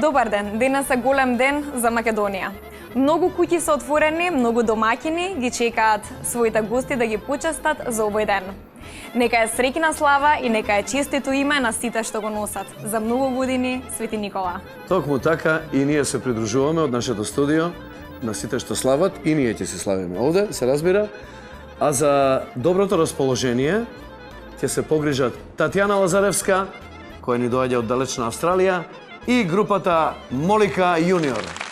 Добар ден, денес е голем ден за Македонија. Многу куќи се отворени, многу домаќини ги чекаат своите гости да ги почестат за овој ден. Нека е среќна слава и нека е честито име на сите што го носат. За многу години, Свети Никола. Токму така и ние се придружуваме од нашето студио на сите што слават и ние ќе се славиме овде, се разбира. А за доброто расположение ќе се погрижат Татјана Лазаревска, која ни доаѓа од далечна Австралија, и групата Молика Јуниор.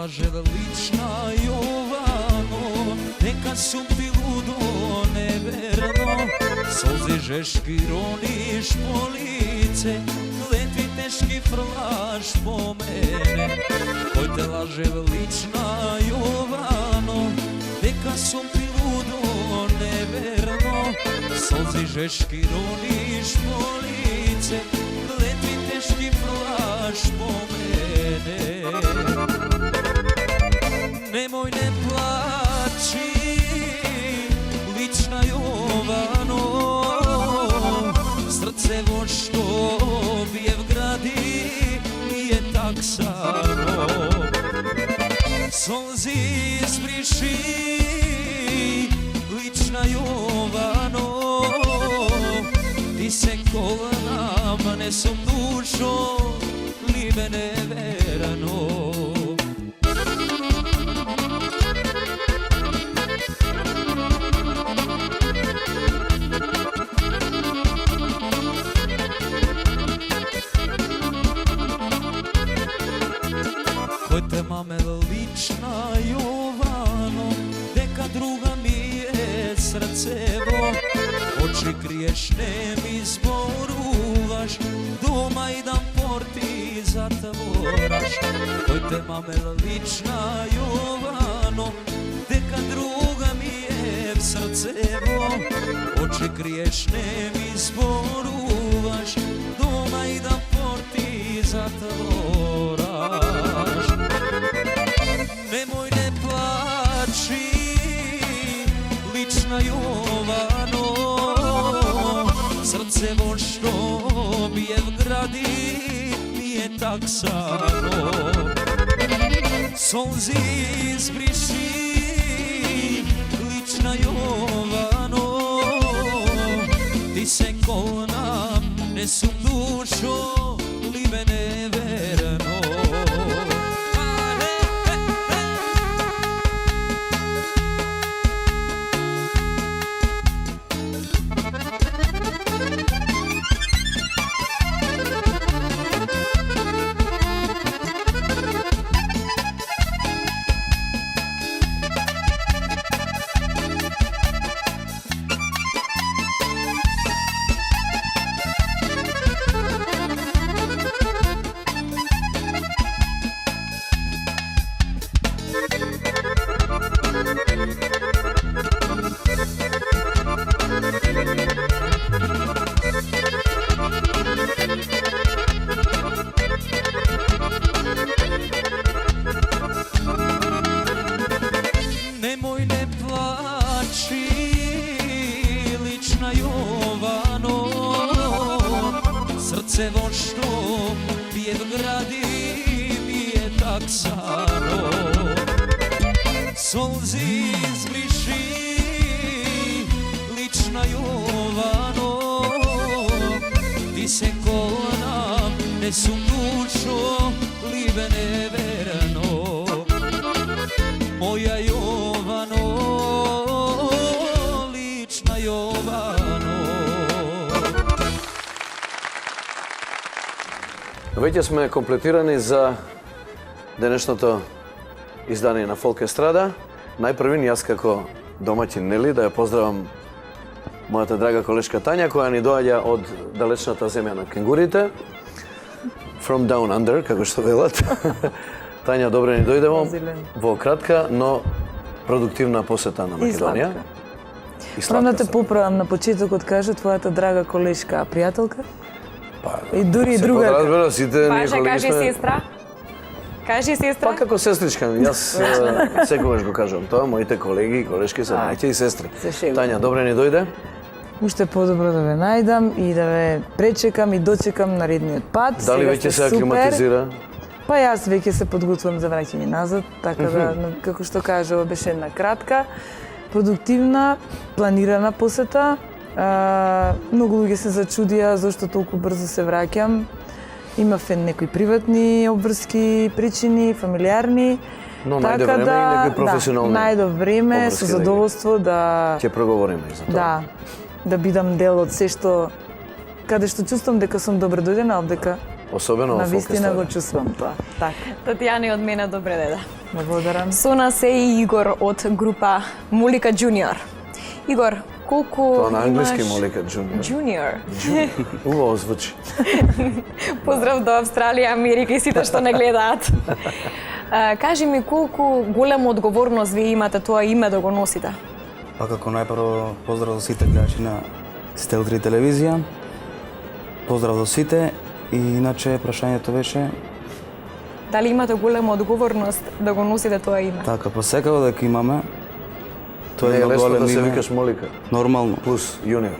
laže lična Jovano, neka sum ti ludo žeški roniš po lice, letvi teški frlaš po mene. Oj te laže velična Jovano, neka sam ti ludo neverno. Solzi žeški roniš po lice, letvi teški frlaš po mene. Nemoj ne plači, lična Jovano, srce vo što bijev gradi nije tak samo. Solzi izbriši, lična Jovano, ti se kolanama nesom dušo, libe neverano. Te mame lična Jovano, neka druga mi je srcevo. Oči kriješ, ne mi zboruvaš, doma idam porti zatvораš. Oj te mame lična Jovano, neka druga mi je srcevo. Oči kriješ, ne mi zboruvaš, doma idam porti zatvораš. Nemoj ne plači, lična Jovano, srce vo što bijev gradi nije tak samo. Solzi izbriši, lična Jovano, ti se ko nam nesum dušo, libe neverno. Nemoj ne plači, lična Jovano, srce vo što bijev gradi nije tak samo. Solzi izbriši, lična Jovano, ti se ko nam nesum dušo, libe neverno. Moja Jovano, lična Jovano. Веќе сме комплетирани за денешното издание на Фолк Естрада. Најпрвин јас како домаќин, нели, да ја поздравам мојата драга колешка Тања, која ни доаѓа од далечната земја на кенгурите. From down under, како што велат. Тања, добре ни дојдево во кратка, но продуктивна посета на Македонија. Прво да те поправам на почетокот, кажа твојата драга колешка, пријателка? И дури и друга. Разбира, сите ние Баже, колеги кажи сме... сестра. Кажи сестра. Па како сестричка, јас секогаш го кажам тоа, моите колеги и колешки се мајки и сестри. Тања, добре ни дојде. Уште подобро да ве најдам и да ве пречекам и дочекам наредниот пат. Дали веќе се аклиматизира? Па јас веќе се подготвувам за враќање назад, така да, како што кажа, беше една кратка, продуктивна, планирана посета. Многу луѓе се зачудија зашто толку брзо се враќам. Имав некои приватни обврски, причини, фамилиарни. Но најде време и некои професионални. Да, најде време, со задоволство да... Ќе проговориме и за тоа. Да бидам дел од се што... Каде што чувствам дека сум добре дојдена, обдека особено во навистина го чувствам тоа. Така. Татјана и од мене добре деда. Благодарам. Со нас е и Игор од група Мулика Джуниор. Игор, колку Тоа на англиски имаш... молика Junior. Junior. Убаво звучи. Поздрав до Австралија, Америка и сите што не гледаат. Кажи ми колку голема одговорност ви имате тоа име да го носите? Па како најпрво поздрав до сите гледачи на Стел 3 телевизија. Поздрав до сите и иначе прашањето беше Дали имате голема одговорност да го носите тоа име? така, па секако дека имаме. Тоа Не е е едно лесно големо да се име. викаш Молика. Нормално. Плюс Junior.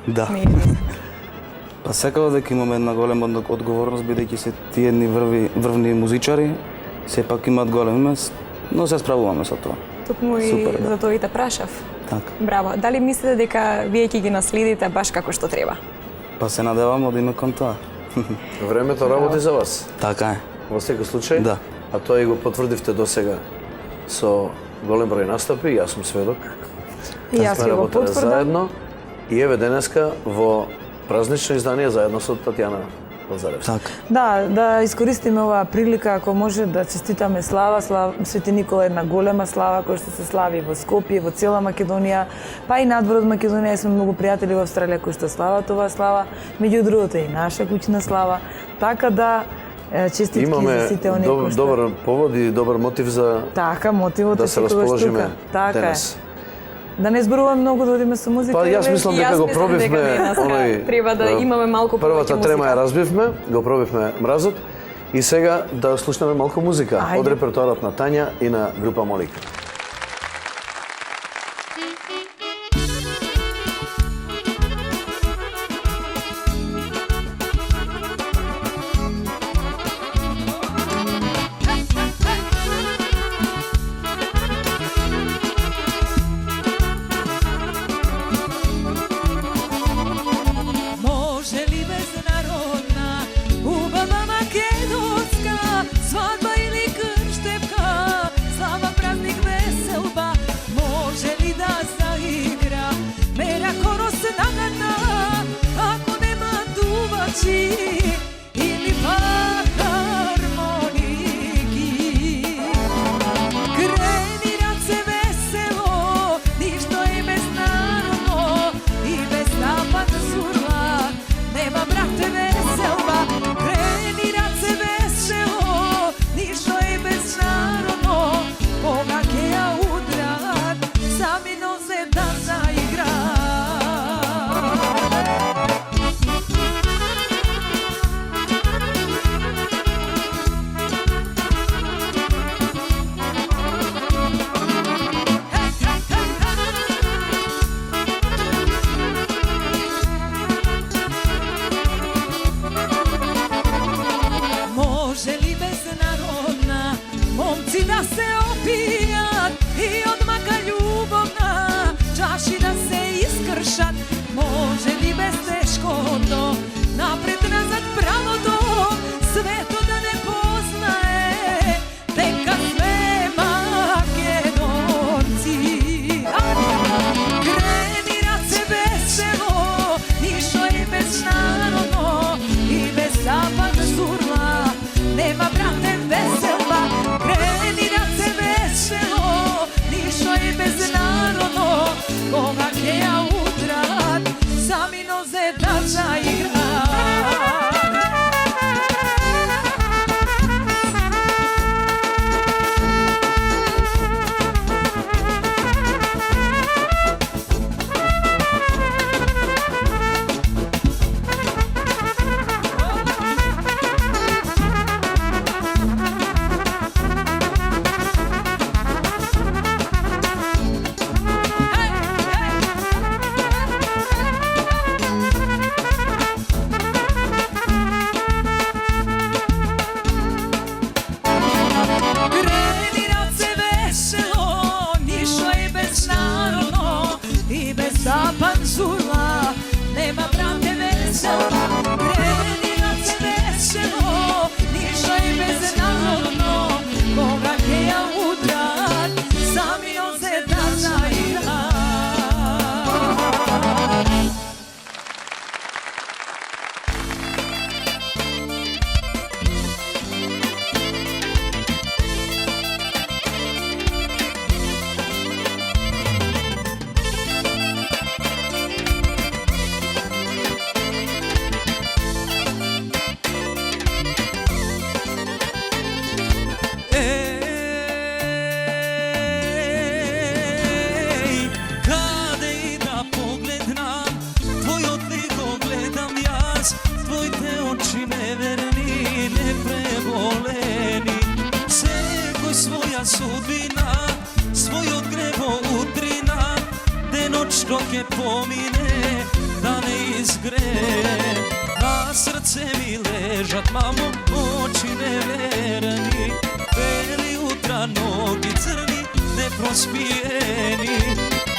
Да. Не е лесно. Па секако дека имаме една голема одговорност бидејќи се тие едни врвни музичари, сепак имаат голем име, но се справуваме со тоа. Токму и Супер, да. за тоа и те прашав. Така. Браво. Дали мислите дека вие ќе ги наследите баш како што треба? Па се надевам од име кон тоа. Времето работи за вас. Така е. Во секој случај. Да. А тоа и го потврдивте досега со голем број настапи, јас сум сведок. И јас Сме ќе го работеле потврдам. заедно и еве денеска во празнично издание заедно со Татјана Лазаревска. Така. Да искористиме оваа прилика, ако може да честитаме слава, Свети Никола е една голема слава која што се слави во Скопје, во цела Македонија, па и надвор од Македонија, сме многу пријатели во Австралија кои што слават оваа слава, меѓу другото и наша куќна слава, така да честитки Имаме за сите оние кои што... добар повод и добар мотив за Така, мотивот да е се секогаш расположиме тука. Така денес. е. Да не зборуваме многу, да одиме со музика. Па јас или? мислам И дека јас го мислам дека пробивме денеска оној треба да имаме малку првата повеќе трема музика. ја разбивме, го пробивме мразот и сега да слушнеме малку музика Ајде. од репертоарот на Тања и на група Молика. Може ли безнародна, убава македонска, свадба или крштевка, слава, празник, веселба, може ли да заигра мера хорос нагана, ако нема дувачи или пак хармоники? Крени раце весело, ништо е безнаrodno и без запад сурла, нема брате веселба. Крени раце весело, ништо е безнаrodno, кога ќе ја удрат, сами нозе да заиграт. Може ли безнародна, момци да се опијат и одмака љубовна, чаши да се искршат? Може ли без тешкото, напред назад правото, свето да не познае дека сме македонци? Крени раце весело, ништо е безнаrodно и без запад сурла, нема брате веселба. Крени раце весело, ништо е безнаrodно, кога ќе ја удрат, сами нозе да заиграт. Крени раце весело, ништо е безнаrodно и без запад сурла, нема брате веселба. Крени раце весело, ништо е безнаrodно, кога ќе ја удрат, сами нозе да заиграт. dok je pomine da ne izgre. Na srce mi ležat, mamo, oči neverni, beli utra, nogi crni, neprospijeni.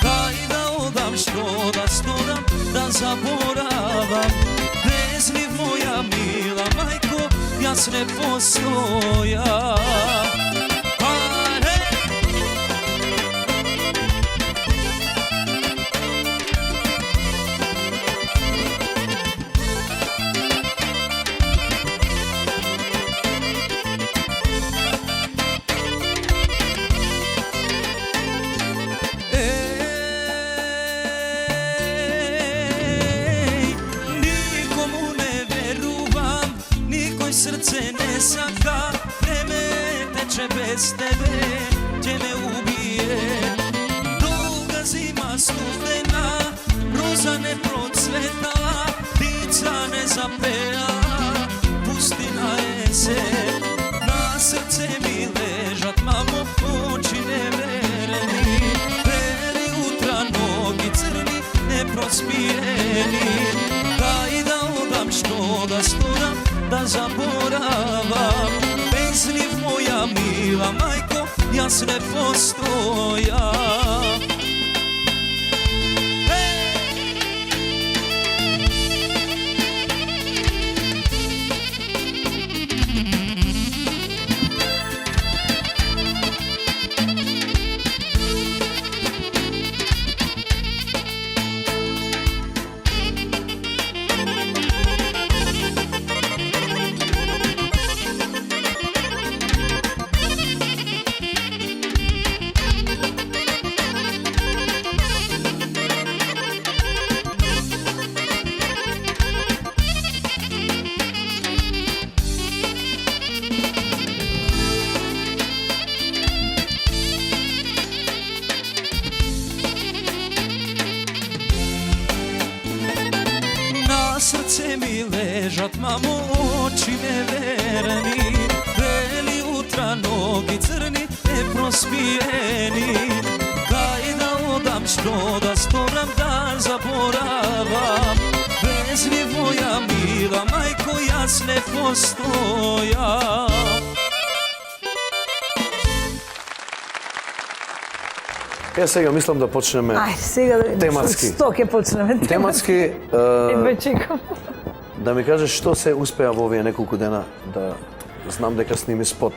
Daj da odam što da stodam, da zaboravam. Bezliv moja mila majko, ja s ne postoja. Srce ne saka, vreme teče bez tebe, će me ubije. Duga zima studena, roza ne procvetala, ptica ne zapela, pustina je se. Na srce mi ležat, mamo, oči neverni, beli utra, nogi crni, neprospijeni. Daj da odam što da stodam, da zaboravam. Bezliv moja mila majko, ja s ne postoja. Srce mi ležat, mamo, oči neverni, beli utra, nogi crni, neprospijeni. Daj da odam što da stodam, da zaboravam. Bezliv moja mila majko, ja s ne postoja. Ја сега мислам да почнеме Ајде, сега тематски. Што ќе почнеме? Тематски, Едва чекам. да ми кажеш што се успеа во овие неколку дена да знам дека сними спот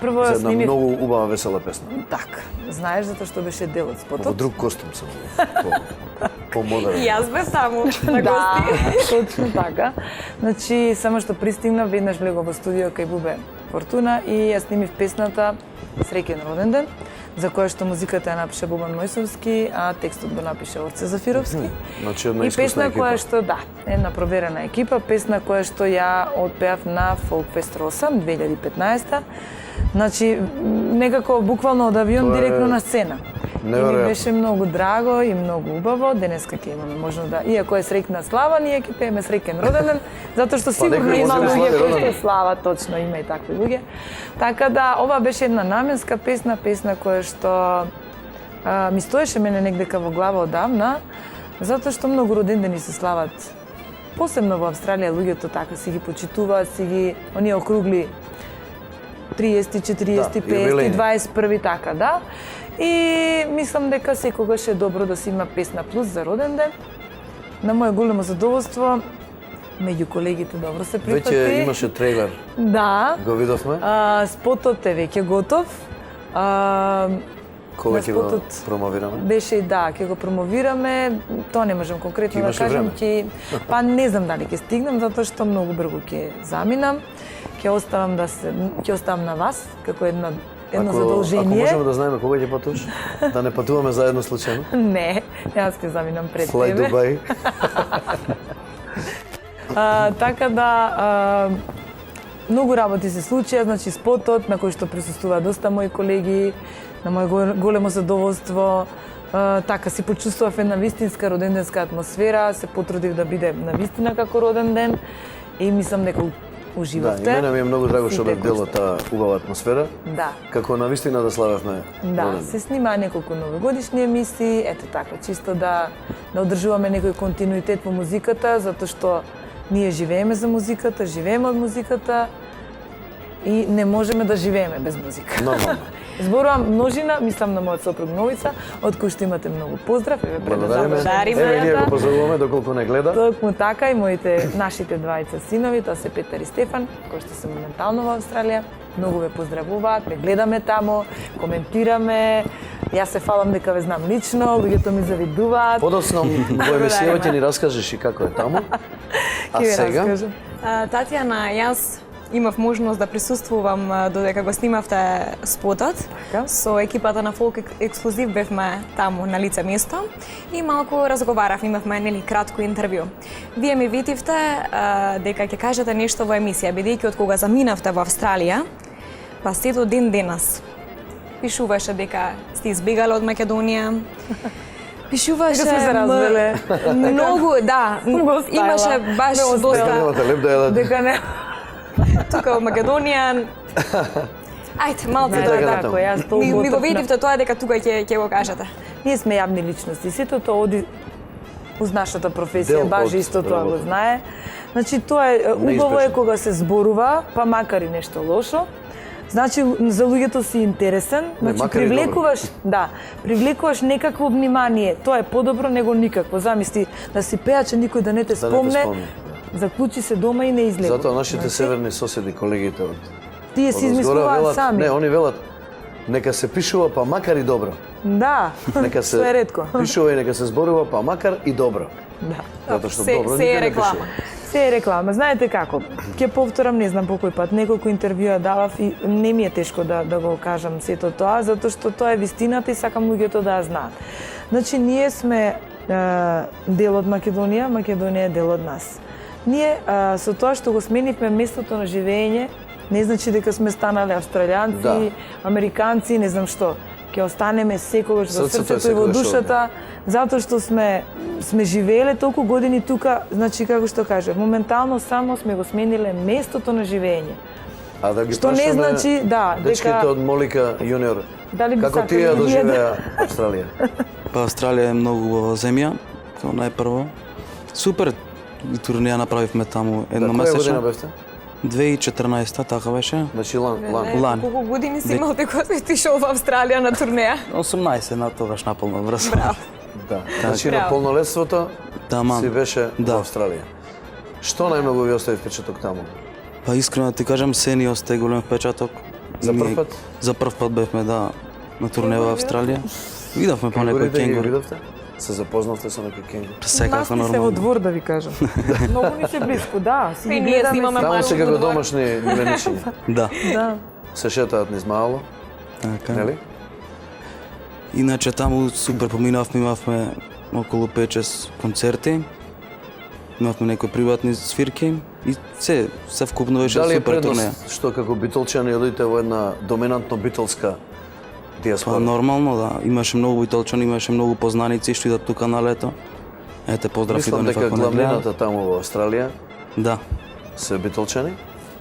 Прво за една сними... многу убава весела песна. Така, знаеш затоа што беше дел од Во спотот? друг костум сум. По-модерен. И јас бев таму на Да, гости. точно така. Значи, само што пристигнав, веднаш влегов во студио кај Бубе Фортуна и ја снимив песната Среќен роден ден, за која што музиката ја напише Бобан Мојсовски, а текстот го напише Орце Зафировски. Значи, една И искусна песна екипа. која што, да, една проверена екипа, песна која што ја отпеав на Folkfest Росам 2015. Значи, некако буквално од авион Тоа е директно на сцена. И ми неверојатно. беше многу драго и многу убаво. Денеска ќе имаме можност да, иако е среќна слава, ние ќе пееме Среќен роден ден, затоа што сигурно некој има може да луѓе слави кои роден што слава, точно има и такви луѓе. Така да, ова беше една наменска песна која што ми стоеше мене негдека во глава одавна, затоа што многу родендени се слават. Посебно во Австралија луѓето така си ги почитуваат, си ги оние округли 30, 40, 50, юбилејни. 21 така, да. И мислам дека секогаш е добро да се има песна плюс за роден ден. На моје големо задоволство, меѓу колегите добро се прифати. Веќе имаше трейлер. Да. Го видовме. Спотот е веќе готов. Кога на ќе го спотот промовираме? Беше и да, ќе го промовираме. Тоа не можам конкретно Ќе да имаш ли кажам, време? па не знам дали ќе стигнам затоа што многу брзо ќе заминам. Ќе оставам на вас како едно задолжение. Ако можеме да знаеме кога ќе патуваш, да не патуваме заедно случајно. Не, јас ќе заминам пред Fly тебе. Dubai. Така да, многу работи се случија, значи спотот на кој што присуствува доста мои колеги, на моје големо задоволство. Така си почувствував една вистинска роденденска атмосфера, се потрудив да биде на вистина како роден ден и мислам дека Да, уживавте. и мене ми е многу драго што Сите бев дел од таа убава атмосфера. Да. Како навистина да славевме. Да, Роден. се снимаа неколку новогодишни емисии, ето така, чисто да одржуваме некој континуитет во музиката, затоа што ние живееме за музиката, живееме од музиката и не можеме да живееме без музика. Нормално. Зборувам множина, мислам на мојот сопруг Новица, од кој што имате многу поздрав, еве Благодариме. предадам. Еве ние го поздравуваме доколку не гледа. Токму така и нашите двајца синови, тоа се Петар и Стефан, кои што се моментално во Австралија. Многу ве поздравуваат, ве гледаме таму, коментираме. Јас се фалам дека ве знам лично, луѓето ми завидуваат. Подоцна во емисијава ќе ни раскажеш и како е таму. А Ќе ви сега? раскажам. Татјана, јас имав можност да присуствувам додека го снимавте спотот. Така. Со екипата на Folk Ексклузив бевме таму на лице место и малку разговарав, имавме нели кратко интервју. Вие ми витивте дека ќе кажете нешто во емисија, бидејќи од кога заминавте во Австралија, па сето ден денес. Пишуваше дека сте избегале од Македонија. Пишуваше Дека сме се развеле. Многу, да, Го оставила. имаше баш Ме оставила. доста Немате леп да јадат. Дека не. тука во Македонија. Ајде, малку Така, да, така. јас тоа ми го готовна. видивте тоа дека тука ќе го кажете. Ние сме јавни личности, сето тоа оди уз нашата професија, Дел баш од исто тоа го работа. знае. Значи тоа е убаво е Неизбежно. кога се зборува, па макар и нешто лошо. Значи за луѓето си интересен, значи макар и привлекуваш, да, привлекуваш некакво внимание. Тоа е подобро него никакво. Замисли да си пеаче никој да не те Да не те спомне. спомне. Заклучи се дома и не излегува. Затоа нашите Значи, северни соседи, колегите од тие си од озгора измислуваат велат, сами. Не, они велат нека се пишува па макар и добро. Да. Нека Тоа е ретко. пишува и нека се зборува па макар и добро. Да. Затоа што Се- добро се е никој не реклама. пишува. Се е реклама. Знаете како? Ќе повторам, не знам по кој пат, неколку интервјуа давав и не ми е тешко да го кажам сето тоа, затоа што тоа е вистината и сакам луѓето да ја знаат. Значи, ние сме дел од Македонија, Македонија е дел од нас. Ние со тоа што го сменивме местото на живење, не значи дека сме станале австралијанци, Да. американци, не знам што. Ќе останеме секогаш во Срцето е срцето и во секогаш душата, затоа што сме живееле толку години тука, значи како што кажа, моментално само сме го смениле местото на живење. А да ги Што не прашаме значи, да, дечките дека- од Молика јуниор. Дали би Како сакале тие да ги доживеа Австралија? Па Австралија е многу убава земја, како најпрво. Супер турнеја направивме таму Да, која година едномесечно. бевте? 2014 така беше. Значи лан. Лан. Колку години си имал дека си отишол во Австралија на турнеја? 18 на тогаш наполно брзо. Да. Значи на Браво. полнолетството Таман. си беше Да. во Австралија. Што најмногу ви остави впечаток таму? Па искрено да ти кажам, се ни остаи голем впечаток. За прв Ние- пат? За прв пат бевме на турне во Австралија. Видовме по некој Кенгурите ги кенгур. видовте? Се запознавте со некој кенгур? Нас Секако ни се во нормално. двор да ви кажам. Многу ни се близко, да, си И ги ние гледаме. снимаме Таму малку се како во двор. домашни миленичиња. Да, Да. Се шетаат низ мало, така. нели? Иначе таму супер поминавме, имавме околу 5-6 концерти. Имавме некои приватни свирки и се вкупно беше Дали е супер турнеја. предност што како битолчани одите во една доминантно битолска Па диаспора? нормално да, имаше многу битолчани, имаше многу познаници што идат тука на лето. Ете поздрав и до Мислам нив дека ако не гледаат. главнината таму во Австралија Да. се битолчани.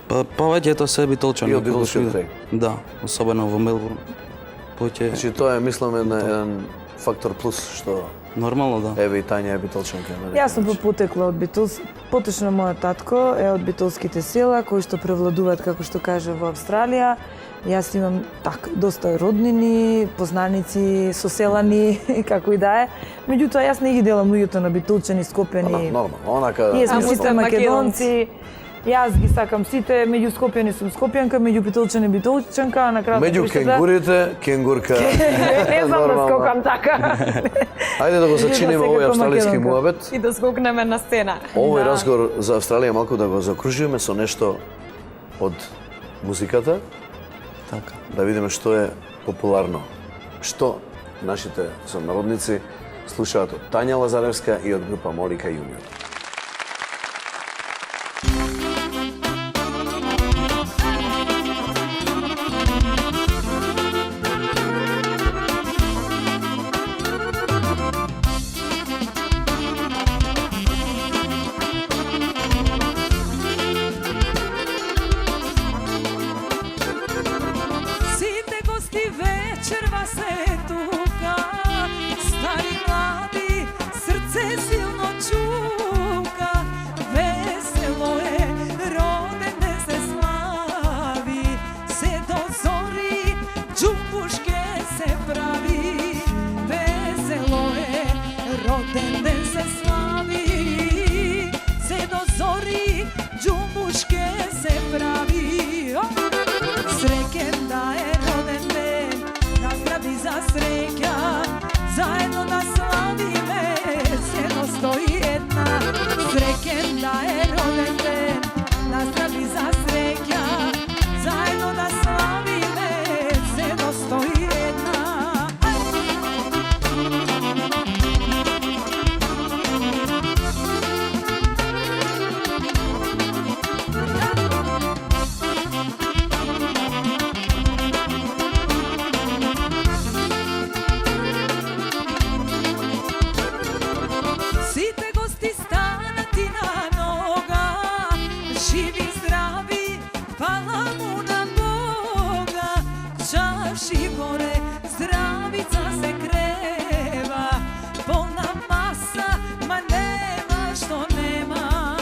Па повеќето се битолчани. И од како битолскиот што крај. идат. Да, особено во Мелбурн. Повеќе Значи тоа е мислам еден фактор плюс што нормално да. еве и Тања е битолчанка. на Јас сум некој начин. потекла од Битолс. Поточно мојот татко е од битолските села кои што превладуваат како што каже во Австралија. Јас имам доста роднини, познаници, соселани, како и да е. Меѓутоа јас не ги делам луѓето на битолчани, скопјани. Нормално, онака... Ние сме Аму сите сте македонци. Јас ги сакам сите, меѓу скопјани сум скопјанка, меѓу битолчани битолчанка, а на крајот Меѓу кенгурите, кенгурка. Не знам да Нормално. скокам така. Ајде да го зачиниме се овој како австралијски македонка. муабет. И да скокнеме на сцена. Овој Да. разговор за Австралија малку да го закружиме со нешто од музиката, Така. да видиме што е популарно. Што нашите сонародници слушаат од Тања Лазаревска и од група Молика јуниор. roden den se slavi, se do zori džumbuške se pravi. Srećen da je roden den, da zdravi za sreća, zajedno da slavime, seno stoji jedna. Srećen da je roden den, da zdravi za sreća, zajedno da slavime, seno stoji jedna. Site gosti stanati na noga, živi zdravi, hvala mu na Boga. Čaši gore zdravica se kreva, polna masa, ma nema što nema.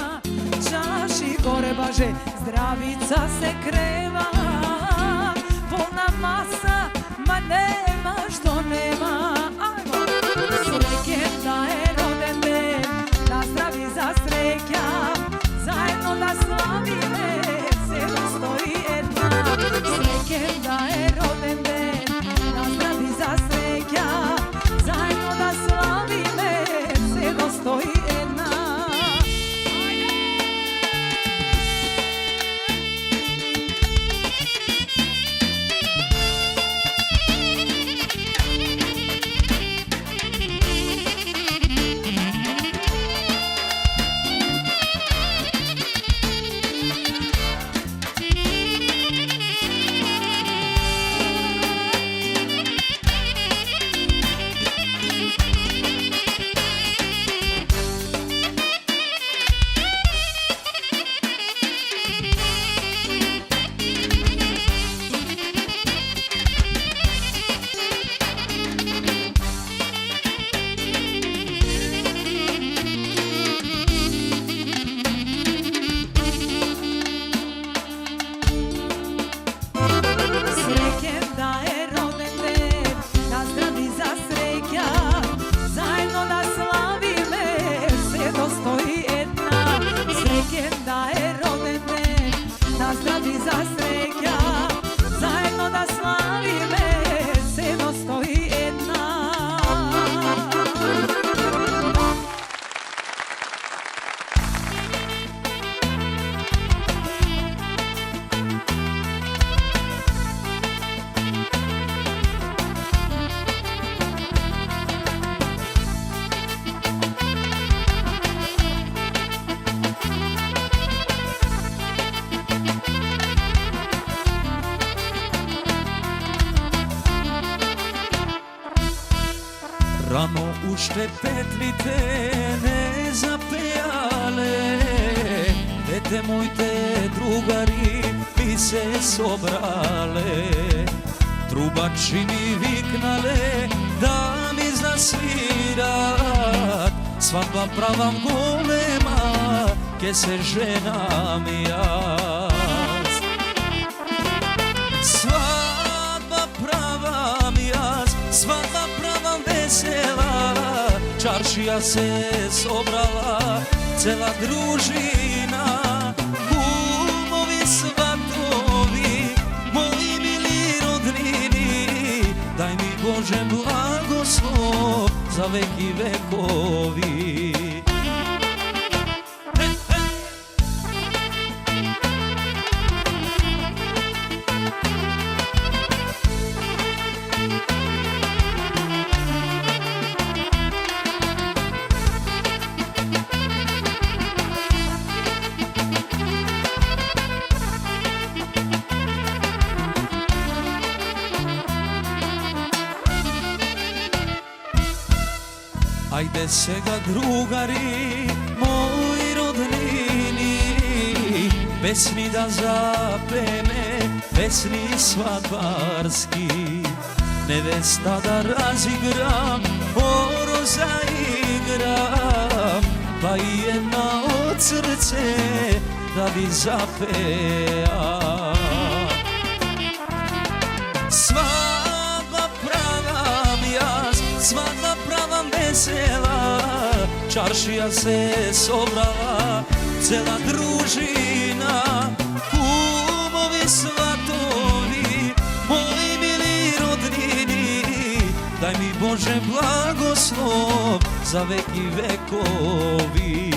Čaši gore baže zdravica se kreva, polna masa, ma nema što nema. Ajmo! Srećen da je roden den, da zdravi za sreća, zajedno da slavime, seno stoji jedna. Srećen da je roden den, da zdravi za sreća, zajedno da slavime, seno stoji jedna. Srećen da je roden den, da zdravi za sreća, zajedno da slavime, seno stoji jedna. Srećen da je roden den, da zdravi za sreća, zajedno da slavime, seno stoji jedna. Rano ušte petlite ne zapejale, dete mojte drugari mi se sobrale. Trubači mi viknale da mi zasvirat, svadba pravam golema, ke se ženam jaz. Svadba pravam jaz, svadba pravam vesela, čaršija se sobrala, cela družina, kumovi svatovi, moji mili rodnini, daj mi Bože blagoslov za veki vekovi. Ajde сега drugari, moji rodnini, pesmi da zapeme, pesmi svadbarski. Nevesta da razigram, oro zaigram, pa i jedna od srce da bi zapea. Svadba pravam jaz, svadba pravam vesela, čaršija se sobrala, cela družina, kumovi, svatovi, moji mili rodnini, daj mi Bože blagoslov za veki vekovi.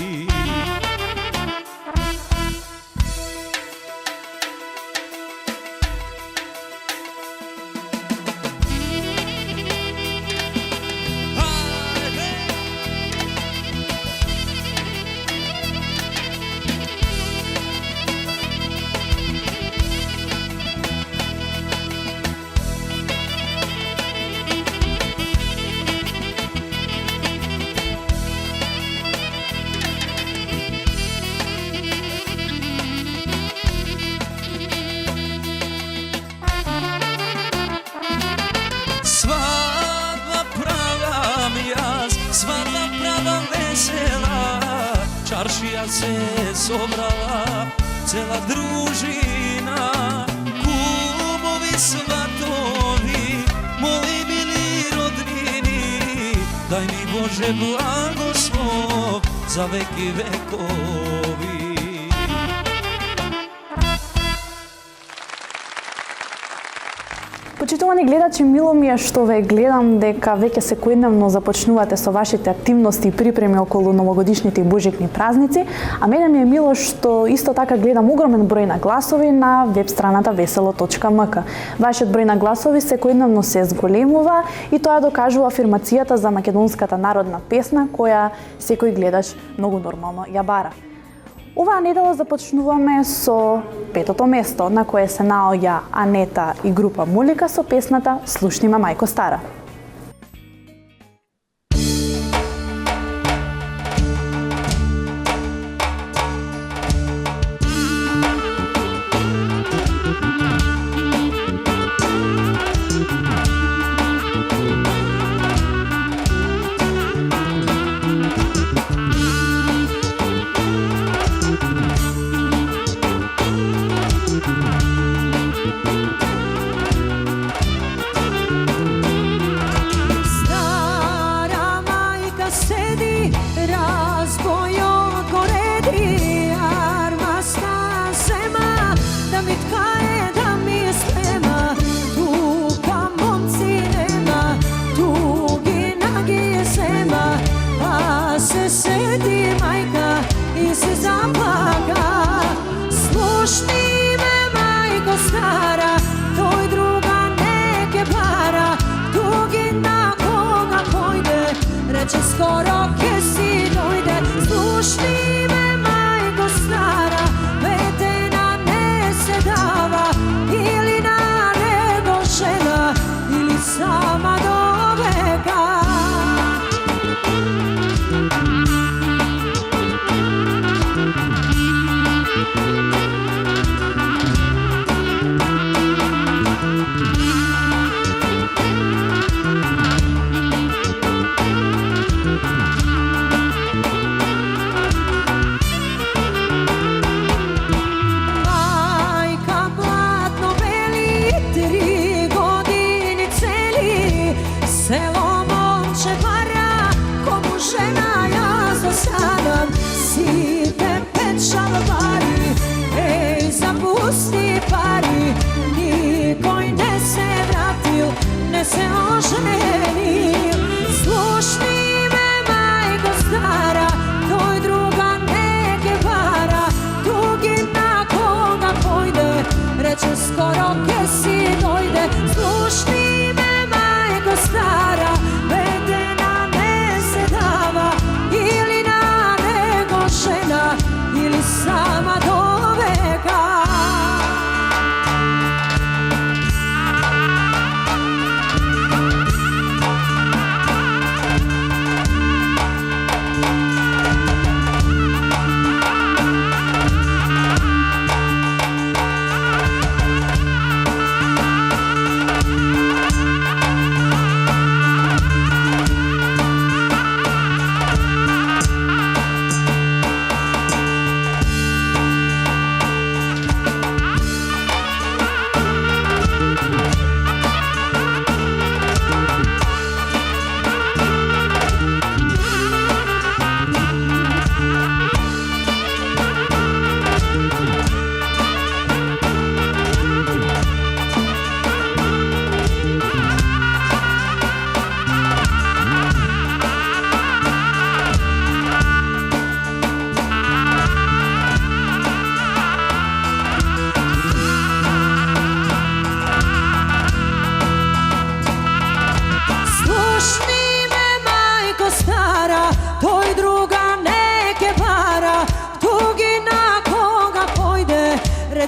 Svadba pravam jaz, svadba prava vesela, čaršija se sobrala, cela družina, kumovi, svatovi, moji mili rodnini, daj mi Bože blagoslov za veki vekovi. Почитувани гледачи, мило ми е што ве гледам дека веќе секојдневно започнувате со вашите активности и припреми околу новогодишните и божикни празници, а мене ми е мило што исто така гледам огромен број на гласови на веб страната veselo.mk. Вашиот број на гласови секојдневно се зголемува и тоа докажува афирмацијата за македонската народна песна која секој гледач многу нормално ја бара. Оваа недела започнуваме со петото место на кое се наоѓа Анета и група Мулика со песната "Слушни ме мајко стара". Skoro ke si dojde, slušni me majko stara, vetena ne se dava, ili naredno žena, ili sama do veka.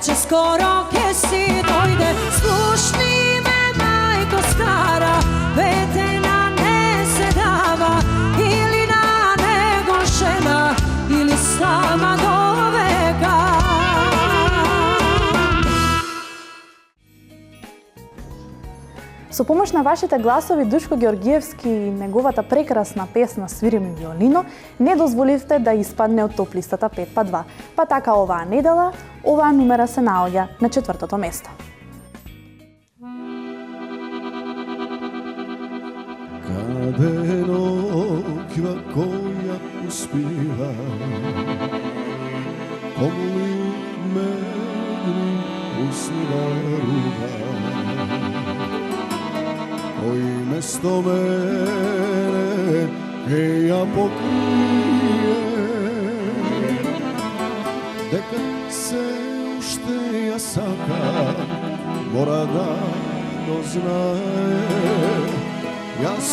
Вече скоро ке си дојде, слушни ме, мајко стара, ветена не се дава, или на него жена, или сама до века. Со помош на вашите гласови, Душко Георгиевски и неговата прекрасна песна "Свири ми виолино" не дозволивте да испадне од топ-листата 5x2. Па така оваа недела, оваа номера се наоѓа на 4-то место. Каде ноќва која успива, кому мени уснива руба, кој место мене ке ја покрие, дека се уште ја сака, мора да го знае. Јас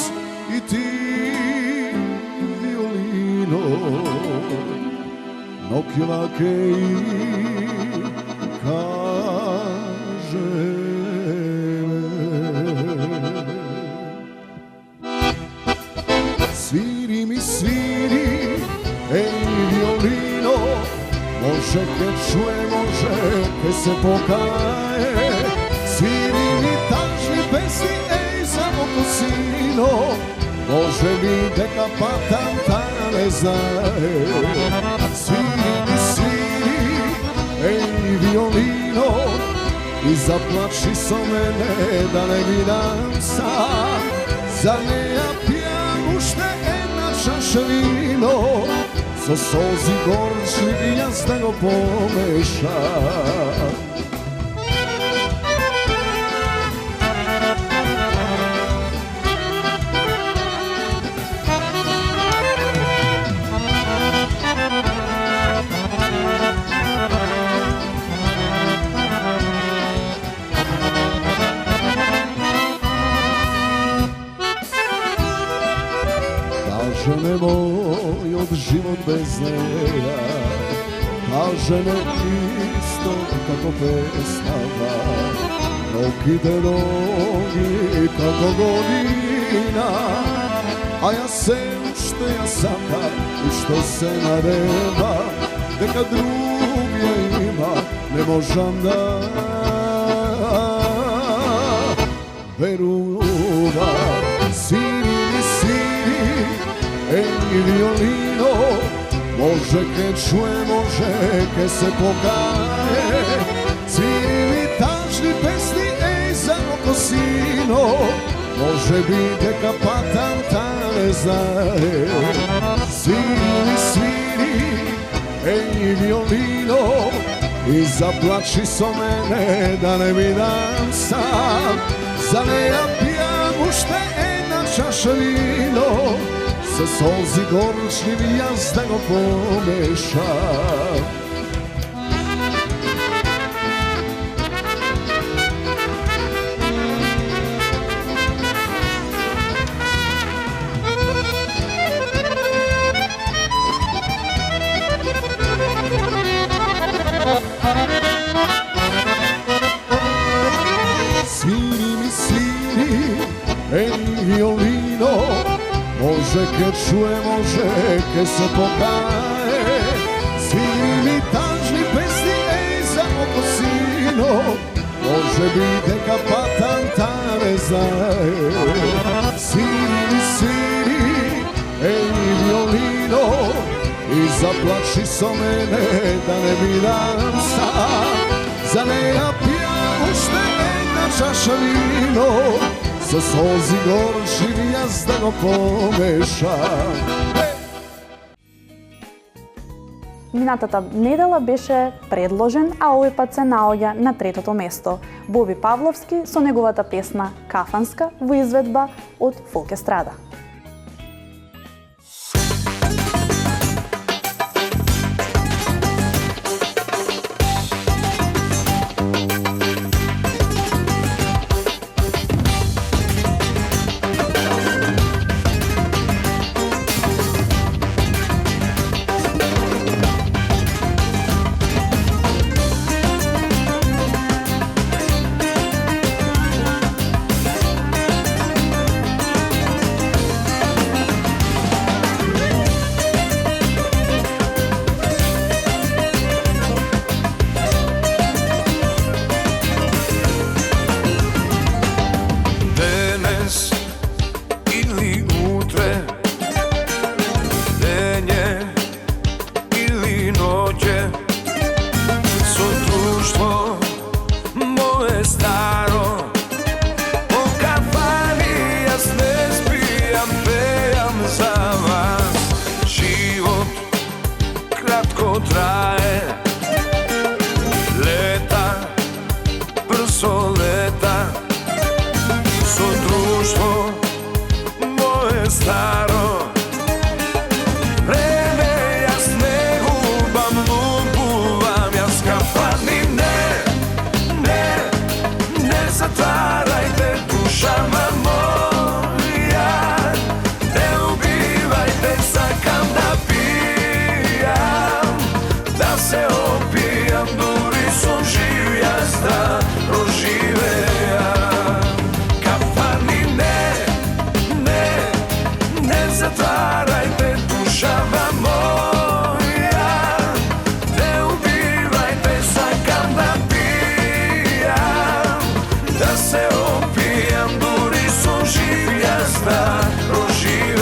и ти, виолино, ноќва ке и кажеме. Свири ми, свири, еј, виолино, може ке чуе, може ке се покае. Свири ми тажни песни, сино, може би дека патанта не знае. Свири ми, свири, еј, виолино, и заплачи со мене да не видам сам. За неја пијам уште една чаша вино, со солзи горчливи јас да го помешам. Кажеме мојот живот без неја, кажеме исто како песнава, ноките ноги како година, а јас се уште ја сакам, уште се надева, дека другија има, не можам да верувам. Еј, виолино, може ке чуе, може ке се покае. Свири ми тажни песни, еј, за око сино, може би дека патанта не знае. Свири ми, свири, еј, виолино, и заплачи со мене да не видам сам. За неја пијам уште една чаша вино, со солзи горчливи јас да го помешам. Свири ми, свири, еј, виолино, може ке чуе, може ке се покае. Свири ми тажни песни, еј, за око сино, може би дека патанта не знае. Свири ми, свири, еј, виолино, и заплачи со мене да не видам сам. За неја пијам уште една чаша вино, со солзи горчиви јас да го помешам. Минатата недела беше предложен, а овој пат се наоѓа на 3-то место. Боби Павловски со неговата песна "Кафанска" во изведба од Фолк естрада. staro. Vreme jaz ne gubam, lubuvam jaz kafani. Ne zatvarajte dušama moja, ne ubivajte, sakam da pijam, da se opijam, duri sam živ jaz da proživejam. Kafani ne zatvarajte dušama moja, ne ubivajte, sakam da pijam, da se opijam, duri sam živ jaz da proživejam.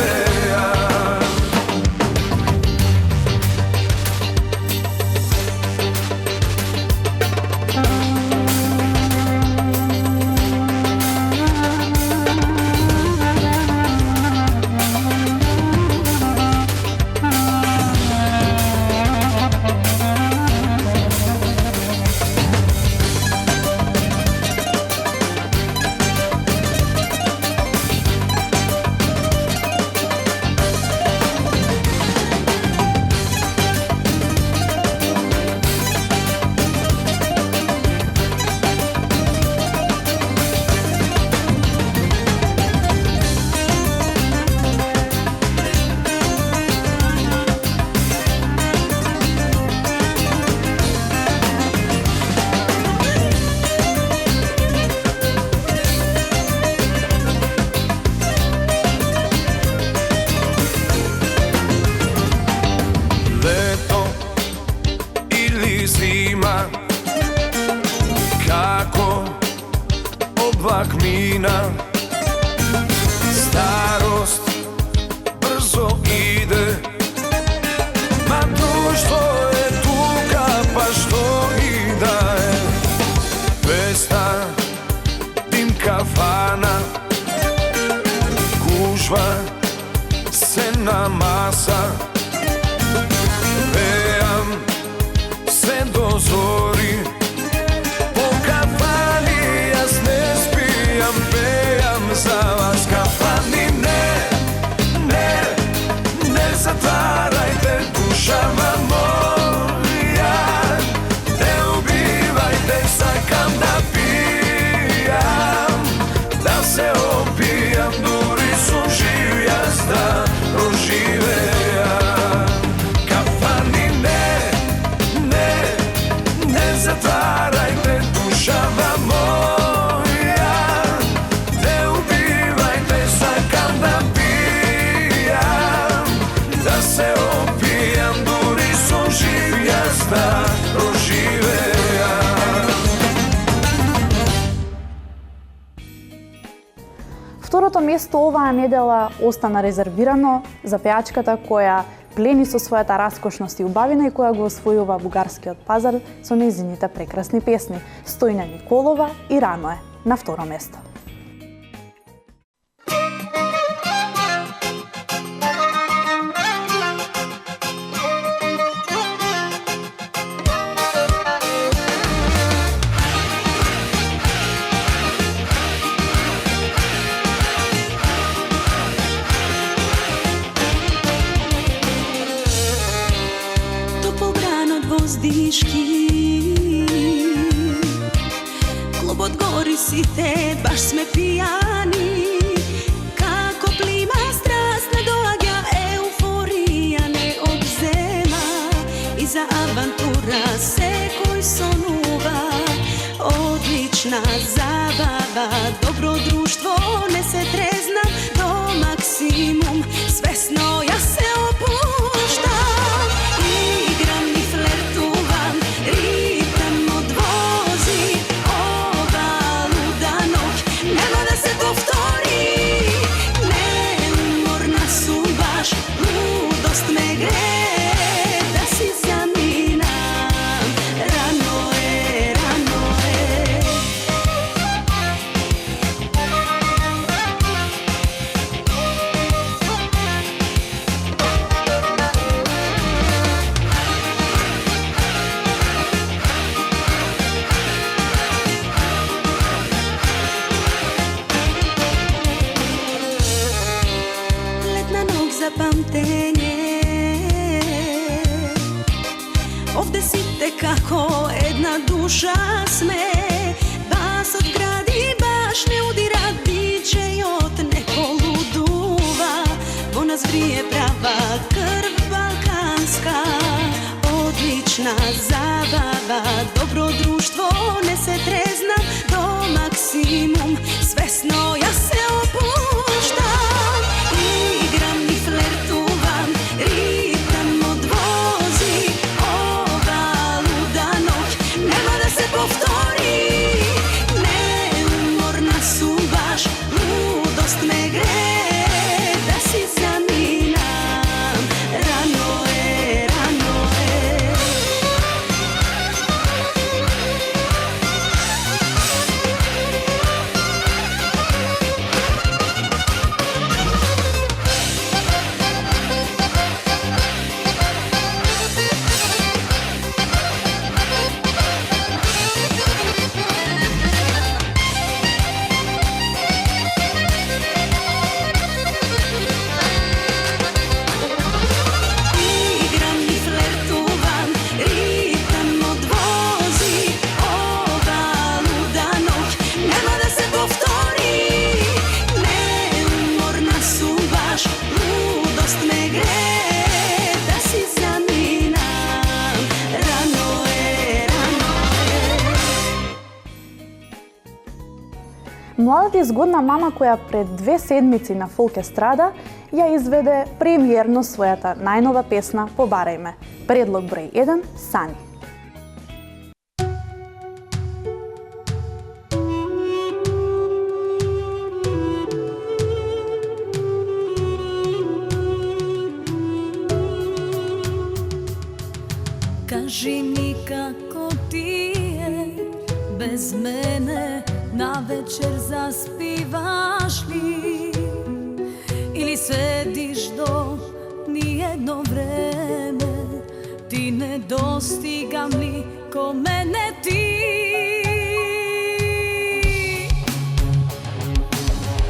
Leto ili zima, kako oblak mina, starost brzo ide, ma društvo je tuga, pa što i da je. Vesna, dim kafana, gužva se namasa, pejam se do zori, po kafani jaz ne spijam, pejam za vas. Kafani ne zatvarajte dušama moja, ne ubivajte, sakam da pijam, da se opijam, duri sam živ jaz da proživejam. Kafani ne zatvarajte dušama moja, ne ubivajte, sakam da pijam, da se opijam, duri sam živ jaz da proživejam. Второто место оваа недела остана резервирано за пеачката која плени со својата раскошност и убавина и која го освојува бугарскиот пазар со нејзините прекрасни песни Стојна Николова и Рано е на второ место. Klubot gori si te, baš sme pijani. Kako plima strast, ne doaѓa euforija, ne obzema. I za avantura sekoj sonuva, odlična zabava, dobro društvo, ne se treznam do maksimum. Svesno ja se opuštam, igram i flertuvam, ritam odvozi ova luda noć. Nema da se povtori, neumorna su baš, ludost me gre, da si zaminam. Rano je, za pamtenje. Ovde site kako jedna duša sme, vas od gradi baš ne udira, biće i od neko luduva. Vo nas vrije prava krv balkanska, odlična zabava, dobro društvo ne se trezna, do maksimum svesno ja se opuštam. Igram i flertuvam, ritam odvozi, ova luda noć nema da se povtori. Neumorna su baš, ludost me gre, da si zaminam, rano je, rano je. Igram i flertuvam, ritam odvozi, ova luda noć nema da se povtori. Neumorna su baš, ludost me gre, da si zaminam, rano je, rano je. Младата и згодна мама која пред 2 седмици на Фолк естрада ја изведе премиерно својата најнова песна Побарај ме. Предлог број 1 Сани. Кажи ми како ти е, без мене на вечер заспиваш ли? Или седиш до ниедно време, ти не достигам ли ко мене ти?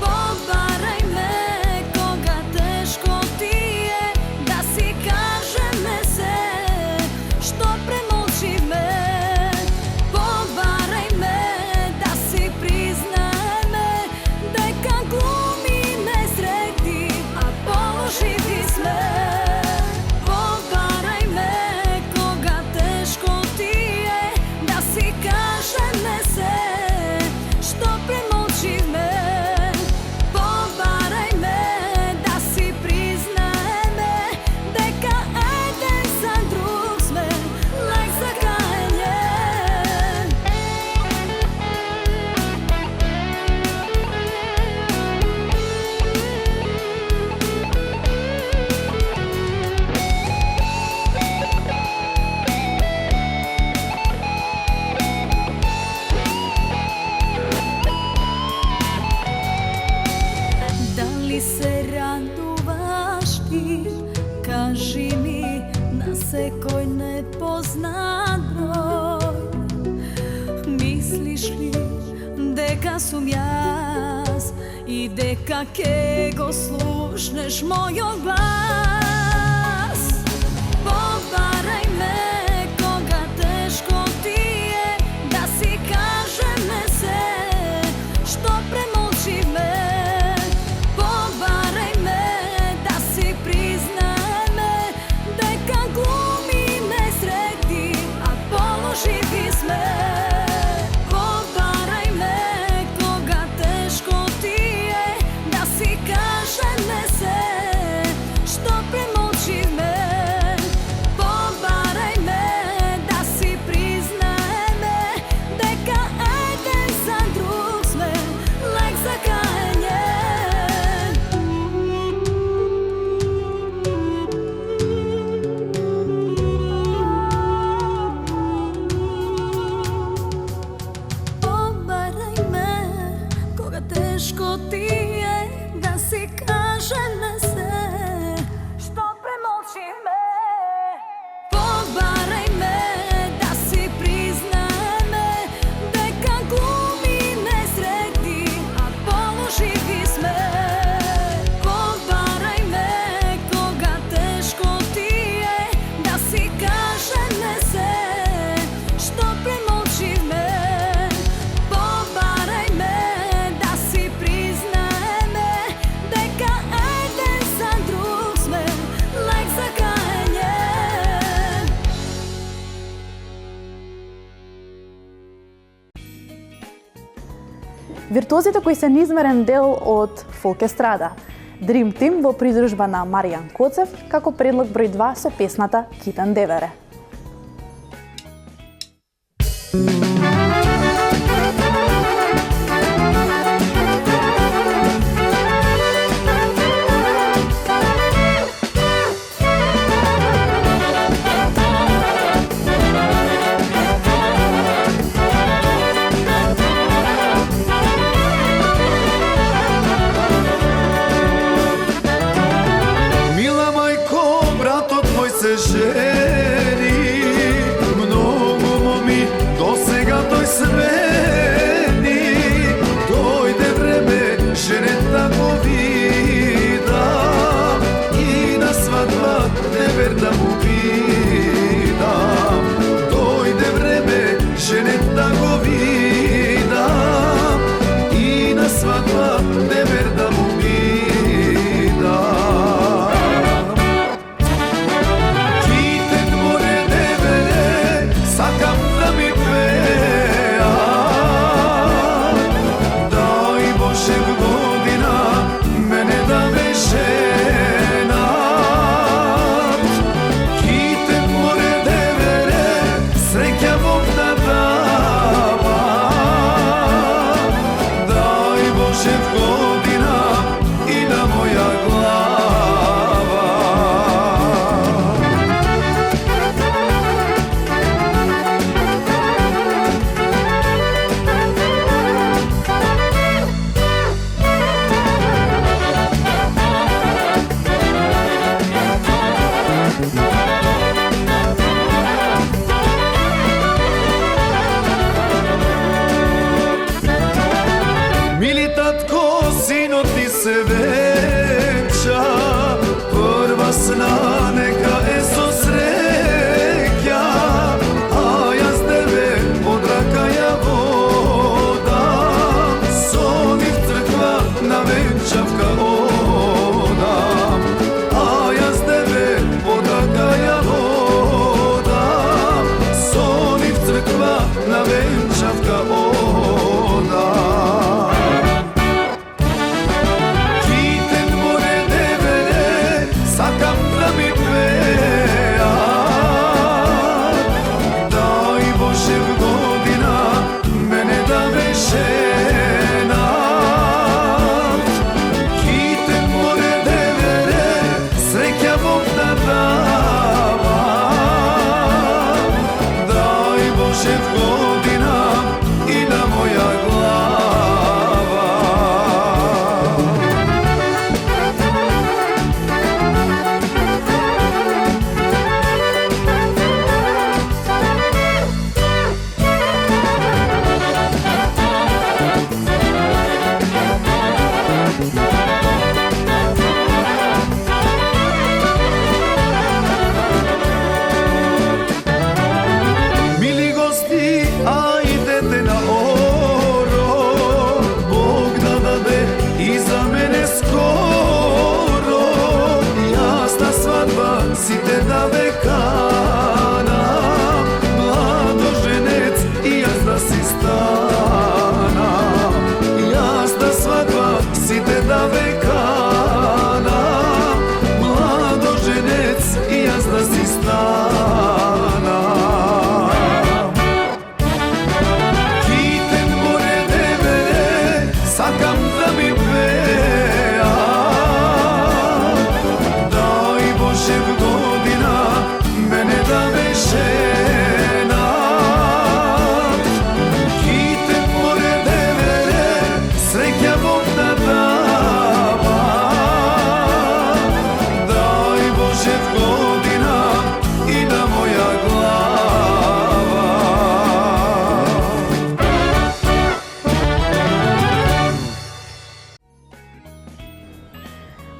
Побарај ме кога тешко ти е, да си кажеме се, што премолчиме. Побарај ме, да си признаеме, дека глумиме среќни, а положиви сме. Побарај ме кога тешко ти е, да си кажеме се, што премолчиме. Побарај ме, да си признаеме, дека еден за друг сме, лек за каење. Дали се радуваш ти, кажи ми, на секој непознат број? Мислиш ли дека сум јас и дека ке го слушнеш мојот глас? Побарај ме кога тешко ти е, да си кажеме се, што премолчиме. Побарај ме, да си признаеме, дека глумиме среќни, а положиви сме. Побарај ме кога тешко ти е, да си кажеме се, што Виртуозите кои се неизмерен дел од фолк естрада. Dream Team во придружба на Маријан Коцев како предлог број 2 со песната Китен Девере.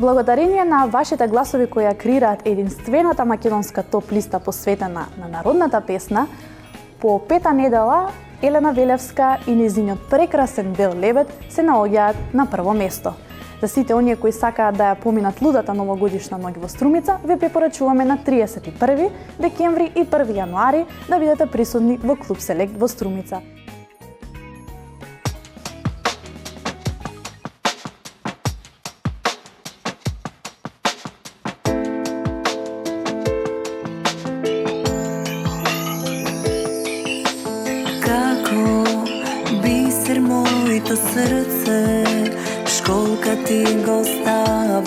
Благодарение на вашите гласови кои ја креираат единствената македонска топ листа посветена на народната песна, по пета недела Елена Велевска и нејзиниот прекрасен Бел лебед се наоѓаат на прво место. За сите оние кои сакаат да ја поминат лудата новогодишна ноќ во Струмица, ве препорачуваме на 31 декември и 1 јануари да бидете присутни во Клуб Селект во Струмица. моето срце, школка ти го ставаш,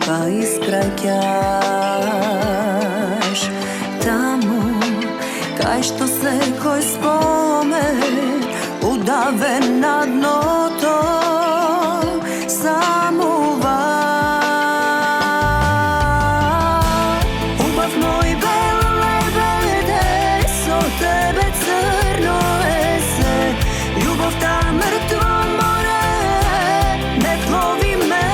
па испраќаш. Таму, кај што секој спомен удавен на дното, самува. Убав мој бел лебеде, со тебе црно есе, љубовта мртво море, не плови ме.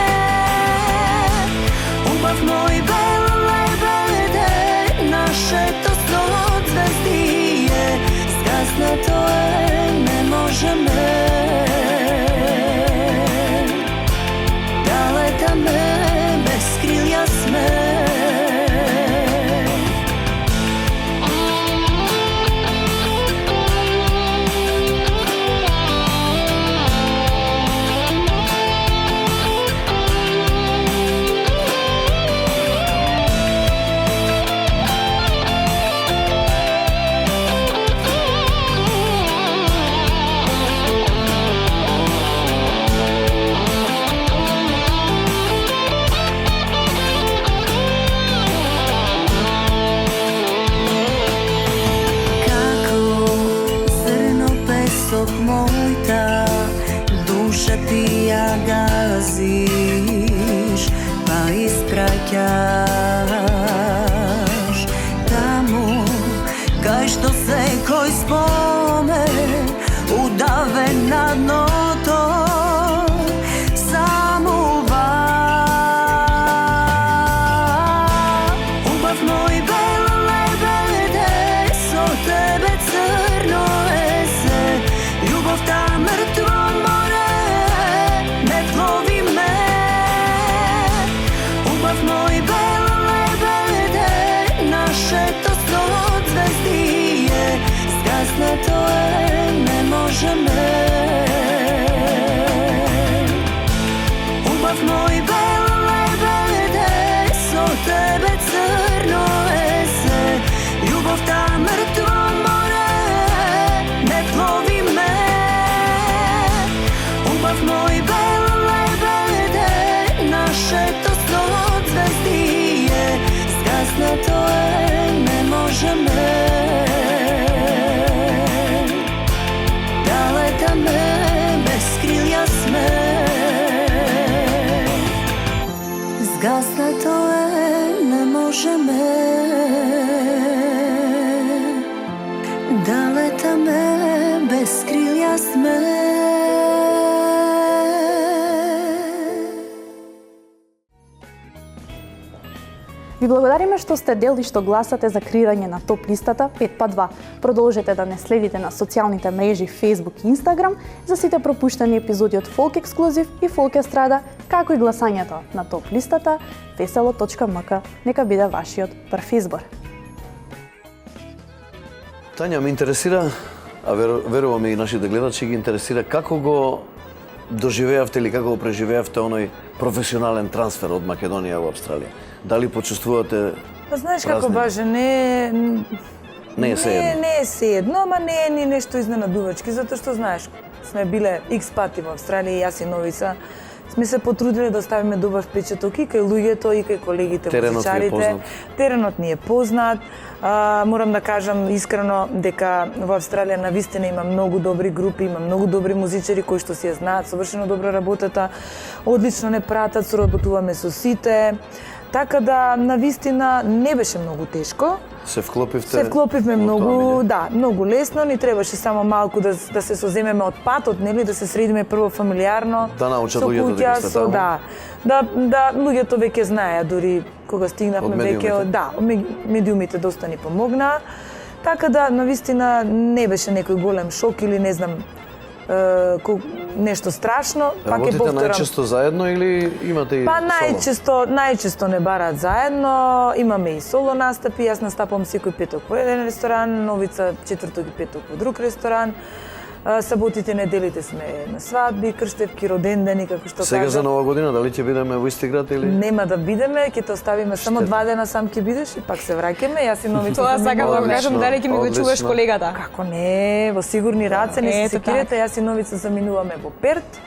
Убав мој бел лебеде, нашето созвездие, скаснато е, не можеме. Далека ме, без крилја сме. Мојта душа ти ја газиш, па испраќаш. Таму, кај што секој спомен удавен на дното, самува. Убав мој бел лебеде, со тебе црно есе, љубовта мртво море, не плови ме. Убав мој бел лебеде, нашето созвездие, скаснато е, не можеме. Убав мој бел лебеде, со тебе црно есе, љубовта мртво море, не плови ме. Убав мој бел лебеде, нашето созвездие, скаснато е, не можеме. Далека ме, без крилја сме. Згаснато е, не можеме. Далека ме, без крилја сме. Ви благодариме што сте дел и што гласате за креирање на топ листата 5x2. Продолжете да не следите на социјалните мрежи Facebook и Instagram за сите пропуштени епизоди од Folk Exclusive и Folk Estrada, како и гласањето на топ листата veselo.mk. Нека биде вашиот прв избор. Тања, ме интересира, а верувам и нашите гледачи ги интересира, како го доживеавте или како го преживеавте оној професионален трансфер од Македонија во Австралија? Дали почувствувате? Па знаеш како баже, не е sejedno. Не е sejedno, ама не е ни нешто изненадувачки, затоа што знаеш, сме биле икс пати во Австралија и јас и Новица. Сме се потрудиле да оставиме добар впечаток и кај луѓето, и кај колегите музичарите. Теренот ни е познат. Морам да кажам искрено дека во Австралија навистина има многу добри групи, има многу добри музичари кои што си ја знаат совршено добро работата, одлично не пратат, соработуваме со сите. Така да, навистина, не беше многу тешко. Се вклопивте? Се вклопивме многу, да, многу лесно. Ни требаше само малку да се соземеме од патот, нели, да се средиме прво фамилиарно. Да научат луѓето дека сте таму? Да, луѓето веќе знаеа, дури кога стигнавме веќе, да, медиумите доста ни помогна. Така да, навистина, не беше некој голем шок или не знам, нешто страшно. Работите најчесто заедно или имате и соло? Најчесто не бараат заедно, имаме и соло настапи, јас настапам секој петок во еден ресторан, Новица четврток и петок во друг ресторан. Саботите, неделите сме на свадби, крштевки, родендени, како што Сега кажа. за Нова година дали ќе бидеме во исти град или? Нема да бидеме, ќе те оставиме само 2 дена, сам ќе бидеш и пак се враќаме. Јас и новите. Тоа сакам да го кажам, дали ќе ми го чуваш одлично. колегата. Како не, во сигурни раце, не се Ето секирате, јас и новица заминуваме во Перт,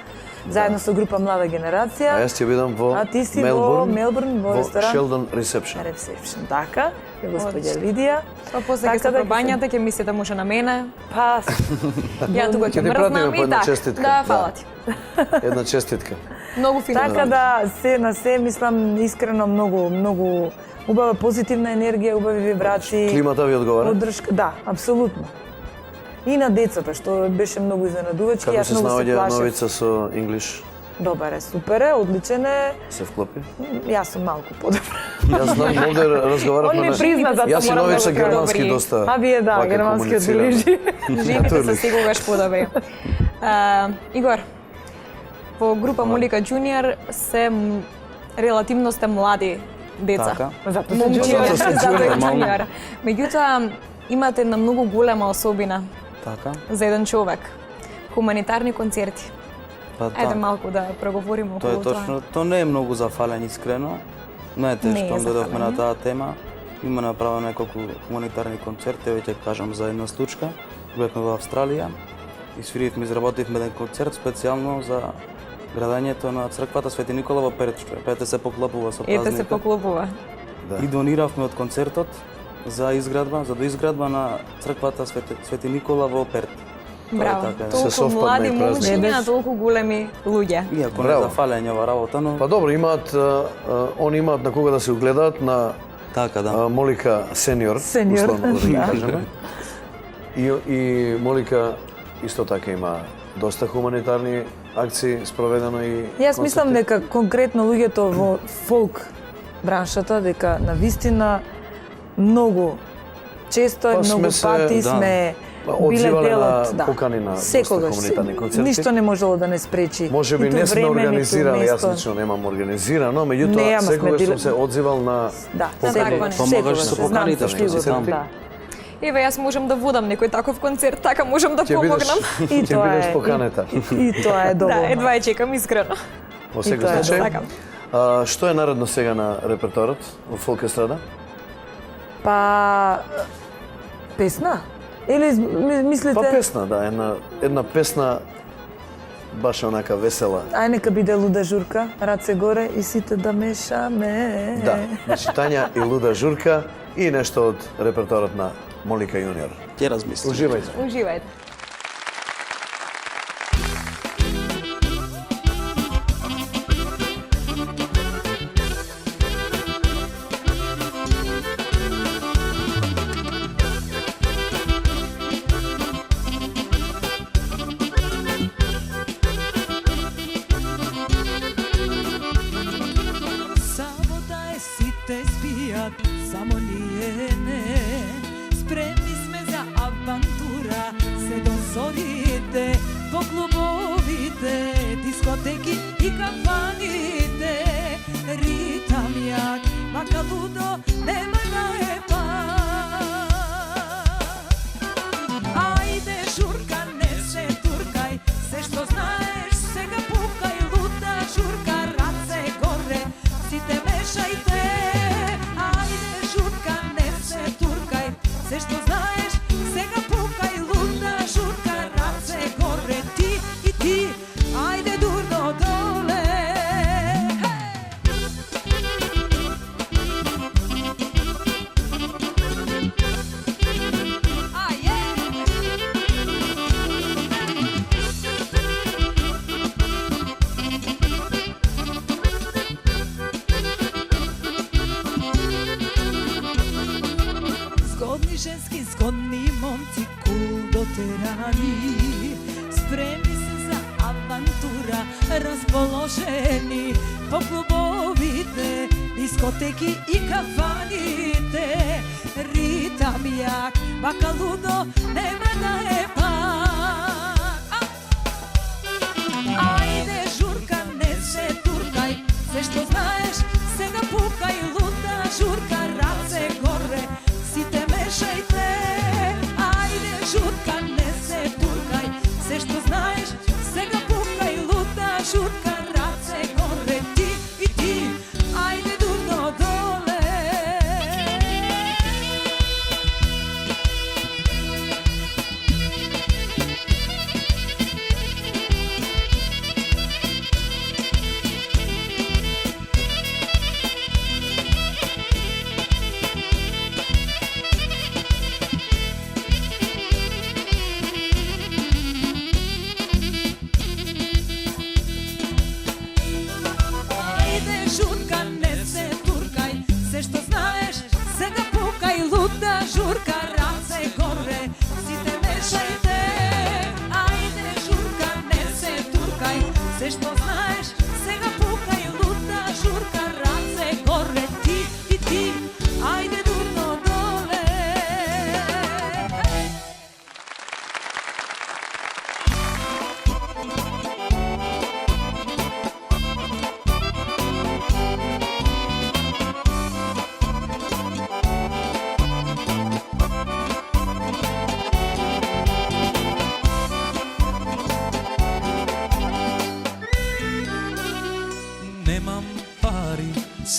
заедно со група Млада генерација. А јас ќе бидам во А ти си во Мелбурн, Мелбурн, во ресторан Sheldon Reception. Reception, така, е господја Лидија. Па после ќе Така се да пробањате, ќе мислите може на мене. Па, Ја тука Ќе ќе ти пратиме мрзнам по и една така. честитка. Да, фала ти. Една честитка. Многу фино. така да, се на се мислам искрено многу убава позитивна енергија, убави вибрации. Климата ви одговара? Поддршка, да, апсолутно. И на децата, што беше многу изненадувачки, Како јас се многу се снаоѓа плашев. новица со English? Добар е, супер е, одличен е. Се вклопи? Јас сум малку подобра. Јас знам, овде разговаравме Он ми призна за Јас и морам да новица го кажам. германски Добри. доста. А вие да, вака германски комуницираме. одбележи. Жените се секогаш подобри. Игор, во група Молика Джуниор се релативно сте млади деца. Така. Затоа Момчиња, Затоа сте затоа е junior. джуниор. Меѓутоа, имате една многу голема особина Така. за еден човек. Хуманитарни концерти. Па Ајде малку да проговориме Тоа е околу тоа. точно, тоа не е многу зафален искрено. Не е Не е тешко, додовме на зафален. таа тема. Има направено неколку хуманитарни концерти, веќе кажам за една случка. Бевме во Австралија и свиривме, изработивме еден концерт специјално за градењето на црквата Свети Никола во Перт. Пете се поклопува со Ете се празникот. поклопува. И дониравме од концертот за доизградба на црквата Свети Никола во Перт. Тоа е Браво. така. Се Толку совпадна млади и празник. момчиња, Беше. толку големи луѓе. Иако не Браво. зафален ова работа, но Па добро, имаат они имаат на кога да се угледаат на така да. Молика сениор, Сениор, условно да ги да. кажеме. И Молика исто така има доста хуманитарни акции спроведено и Јас мислам концерти. дека конкретно луѓето во фолк браншата, дека на вистина многу често и Па многу сме се, пати да, сме биле одзивале дел на од покани на доста секогаш, хуманитарни концерти. Ништо не можело да не спречи. Може би ниту не сме време, ниту организирали, јас место. лично немам организирано, Не, меѓутоа ама сме секогаш биле- сум се одзивал на Да, таква секогаш, не. Помагаш секогаш, со знам поканите, што што ти го се таму. да. Еве, јас можам да водам некој таков концерт, така можам да ќе бидеш помогнам. И ќе тоа бидеш е, поканета. И тоа е Да, доволно. едва ја чекам искрено. Во И тоа секој е случај. Сакам. Што е наредно сега на репертоарот во фолк естрада? Па песна? Или мислите? Па песна, да, една песна баш онака весела. Ај нека биде луда журка, раце горе и сите да мешаме. Да, значи Тања и Луда Журка и нешто од репертоарот на Молика Јуниор. Ќе размислам. Уживајте. Уживајте. Само да е сите спијат, само ние не. Спремни сме за авантура, се до зорите, по клубовите, дискотеки и кафаните. Ритам јак, мака лудо, нема да е пак. Ајде журка, не се туркај, се што знаеш сега пукај, луда журка, раце горе, сите мешајте. Ајде журка, не се туркај, се што знаеш сега пукај, луда журка, раце горе, ти и ти, ајде дурно доле. Згодни женски, згодни момци, кул дотерани, спремни се за авантура, расположени по клубовите, дискотеки и кафаните. Ритам јак, бака лудо, нема да е пак. Ајде журка, не се туркај, се што знаеш сега пукај, луда журка, раце горе, сите мешајте. Ајде журка, не се туркај, се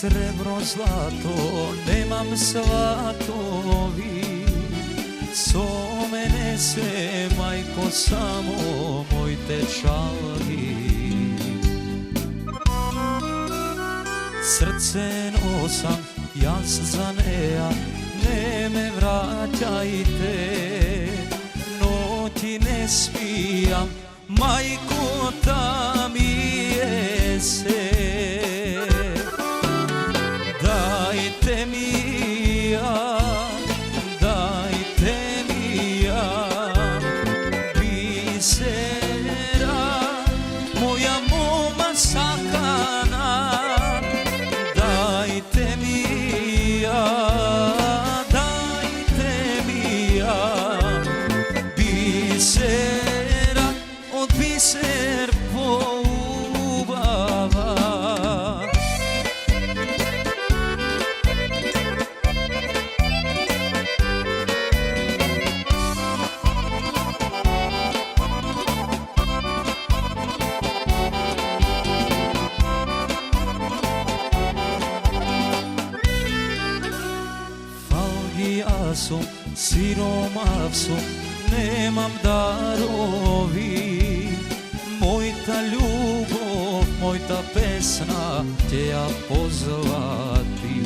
srebro, zlato, nemam svatovi. So mene se, majko, samo moj tečavi. Srce nosam, jaz za neja, ne me vraćajte. Noći ne spijam, majko, ta mi je se. Dajte mi ja, dajte mi ja, bisera, moja moma sakana. Dajte mi ja, dajte mi ja, bisera, od biser poubava. Falgija sum, siromav sum, nemam darovi. Mojta ljubov, mojta pesna će ja pozvati.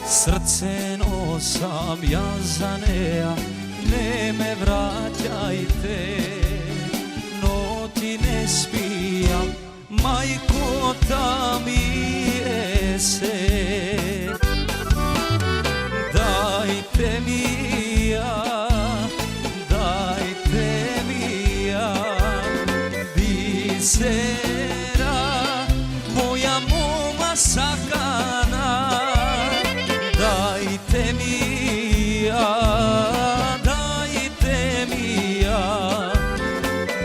Srce nosam ja za neja, ne me vraćajte. Noći ne spijam, majko, ta mi je se. Dajte mi ja, dajte mi ja, bisera, moja moma sakana. Dajte mi ja, dajte mi ja,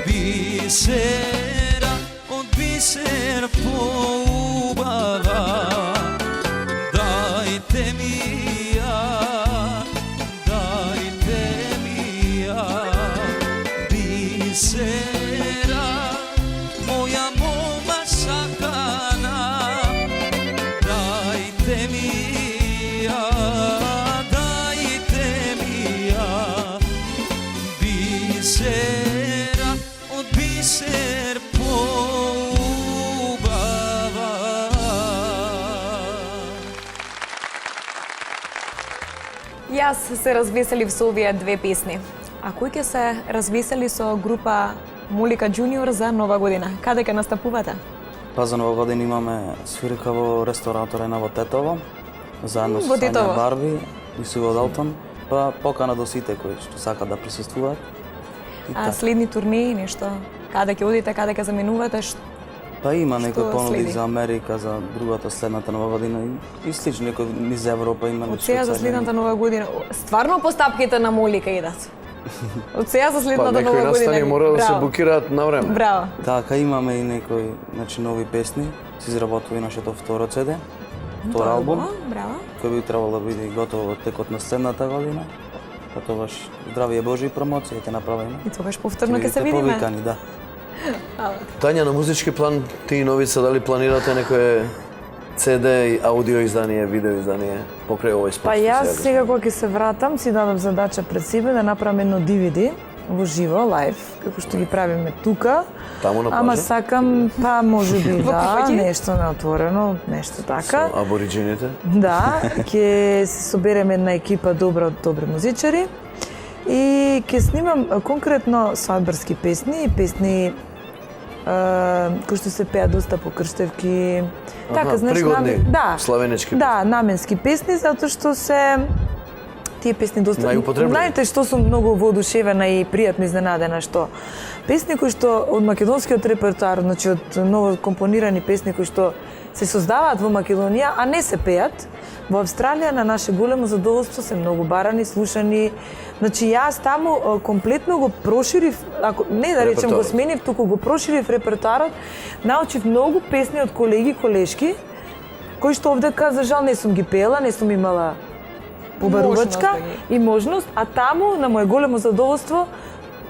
bisera, od biser poubava. Dajte mi ja, dajte mi ja, bisera, moja moma sakana. Dajte mi ja, dajte mi ja, bisera, od biser poubava. Јас се развеселив со овие две песни. А кој ќе се развесели со група Мулика Джуниор за Нова година? Каде ќе настапувате? Па за Нова година имаме свирка во ресторатора во Тетово, заедно со Во Сања Тетово. Барби и Сиво Далтон. Па покана до сите кои што сакаат да присуствуваат. И А така. следни турнеи, нешто? Каде ќе одите, каде ќе заминувате? Па има некои Што понуди следи? за Америка, за другата следната Нова година и слично некои низ Европа има Од нешто сега за црнени. следната Нова година. Стварно постапките на Мулика идат. Од сега за Па следната некои Нова година. настани мора да се Браво. букираат на време. Браво. Така имаме и некои нови песни. Се изработува и нашето второ CD, втор албум, Браво. кој би требало да биде готово во текот на следната година. Па тогаш здравје Божи и промоција ќе направиме. И тогаш повторно ќе Бидете се видиме. повикани, да. Тања, на музички план, ти и Новица, дали планирате некое CD и аудио издание, видео издание покрај овој спот? Па јас сега кога ќе се вратам, си дадам задача пред себе да направам едно DVD во живо, лайв, како што ги правиме тука. Таму на Ама плажа? сакам, па може би Во да, куфање? нешто на отворено, нешто така. Со абориджините? Да, ќе се собереме една екипа добри музичари и ќе снимам конкретно свадбарски песни и песни кои што се пеат доста по крштевки. Пригодни, славенечки песни. Да, наменски песни, затоа што се тие песни доста... Најупотребни. Знаете што сум многу воодушевена и пријатно изненадена, што песни кои што од македонскиот репертоар, значи од ново компонирани песни кои што се создаваат во Македонија, а не се пеат, во Австралија на наше големо задоволство се многу барани, слушани. Значи јас таму комплетно го проширив, ако не да речем го сменив, туку го проширив репертоарот, научив многу песни од колеги, колешки, кои што овдека за жал не сум ги пеела, не сум имала побарувачка и можност, а таму на моје големо задоволство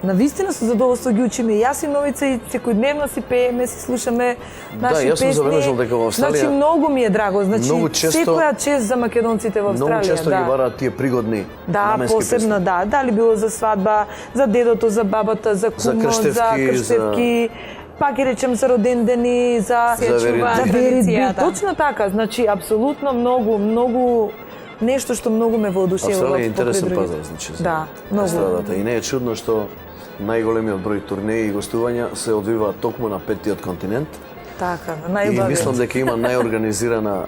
навистина со задоволство ги учиме и јас и Новица и секојдневно си пееме, си слушаме наши јас сум песни. забележал дека во Австралија Значи многу ми е драго, значи многу често- секоја чест за македонците во Австралија. Многу често да. ги бараат тие пригодни Да, наменски посебно, песни. да. Дали било за свадба, за дедото, за бабата, за кумот, крштевки, за крштевки, пак ги речем за роден дени, за веридби. веридби. Точно така, значи апсолутно многу нешто што многу ме воодушевува. Австралија е интересен покрај пазар, другите. значи, за Да, многу. естрадата. И не е чудно што најголемиот број турнеи и гостувања се одвиваат токму на петтиот континент. Така, И најубавиот. мислам дека има најорганизиран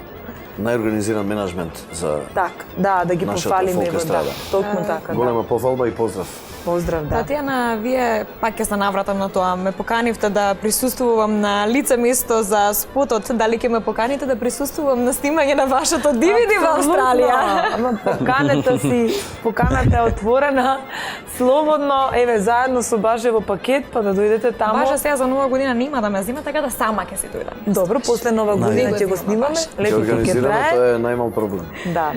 менаџмент за Так, да ги нашата пофалиме, фолк да, естрада. токму така, да. голема пофалба и поздрав. Поздрав, да. Татјана, вие пак ќе се навратам на тоа. Ме поканивте да присуствувам на лице место за спотот. Дали ќе ме поканите да присуствувам на снимање на вашето DVD во Австралија? Ама поканата е отворена, слободно, еве заедно со Баже пакет, па да дојдете таму. Баже сега за Нова година нема да ме зима, така да сама ќе си дојдам. Добро, после Нова година ќе го снимаме, Ќе лепо ќе организираме, трае. тоа е најмал проблем. Да.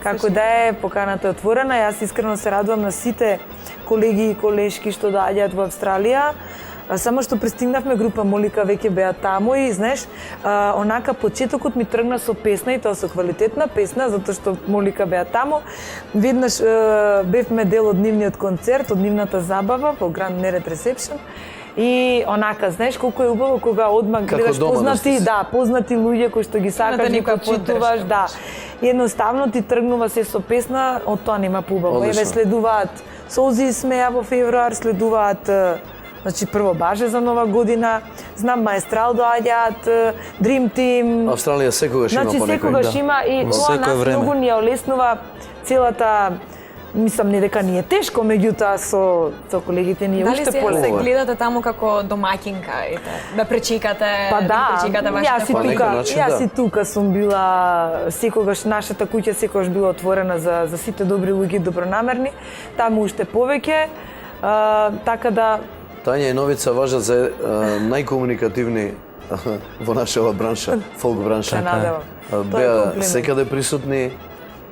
Како да е, поканата е отворена. Јас искрено се радувам на сите колеги и колешки што доаѓаат во Австралија. Само што пристигнавме, група Молика веќе беа таму и знаеш, онака почетокот ми тргна со песна и тоа со квалитетна песна, затоа што Молика беа таму. Веднаш бевме дел од нивниот концерт, од нивната забава во Grand Merit Reception. И онака, знаеш колку е убаво кога одмак гледаш дома познати, да познати луѓе кои што ги сакаш, ги некоја почитуваш, да. И едноставно ти тргнува се со песна, од тоа нема поубаво. Одлично. Еве следуваат Солзи и смеја во февруар, следуваат значи прво Баже за Нова година, знам Маестрал доаѓаат, Dream Team. Австралија секогаш има Значи по некој. секогаш има и Во тоа секое нас време. многу ни ја олеснува целата. Мислам не дека ни е тешко, меѓутоа со колегите ни е Дали уште се полесно. гледате таму како домакинка, да пречекате, Па да да, пречекате јас вашите и Па колеги? некој тука, начин, јас да. и тука сум била секогаш нашата куќа секогаш била отворена за сите добри луѓе, добронамерни. Таму уште повеќе. Така да Тања и Новица важат за најкомуникативни во нашава бранша, фолк бранша. се надевам. Тоа е Беа комплимент. секаде присутни,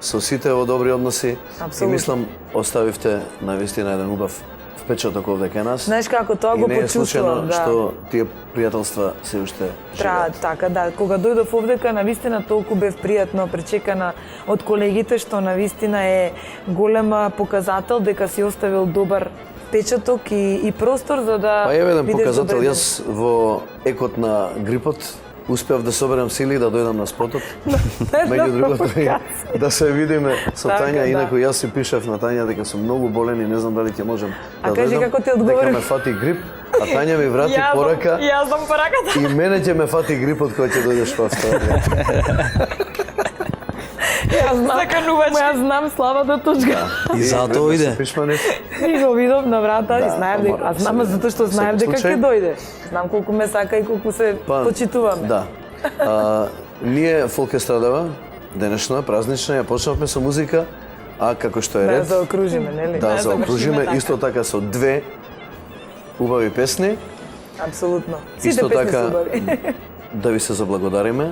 со сите во добри односи. Апсолутно. И мислам, оставивте навистина еден убав впечаток овде кај нас. Знаеш како тоа го И не е случајно почувствувам, да. што тие пријателства се уште Траа живеат. така, да. Кога дојдов овдека, навистина толку бев пријатно пречекана од колегите, што навистина е голема показател дека си оставил добар впечаток и простор за да Па еве еден бидеш показател, добреден. јас во екот на грипот успеав да соберам сили да дојдам на спотот. Меѓу другото и да се видиме со Така, Тања, да. инаку јас си пишав на Тања дека сум многу болен и не знам дали ќе можам А да кажи дојдам. како ти одговори? Дека ме фати грип, а Тања ми врати порака Јас дам пораката. и мене ќе ме фати грипот кога ќе дојдеш во Австралија. Јас знам, Заканувачки. јас знам слабата точка. И затоа иде. Пишмани. И го видов на врата и Да, знаев дека, мора а да знам се затоа што види. знаев Секој дека случај. ќе дојде. Знам колку ме сака и колку се почитуваме. Да. Ние фолк естрадава, денешна, празнична, ја почнавме со музика, а како што е Да ред, заокружиме, нели? да завршиме заокружиме така. исто така со две убави песни, Апсолутно. Сите исто песни така се убави. да ви се заблагодариме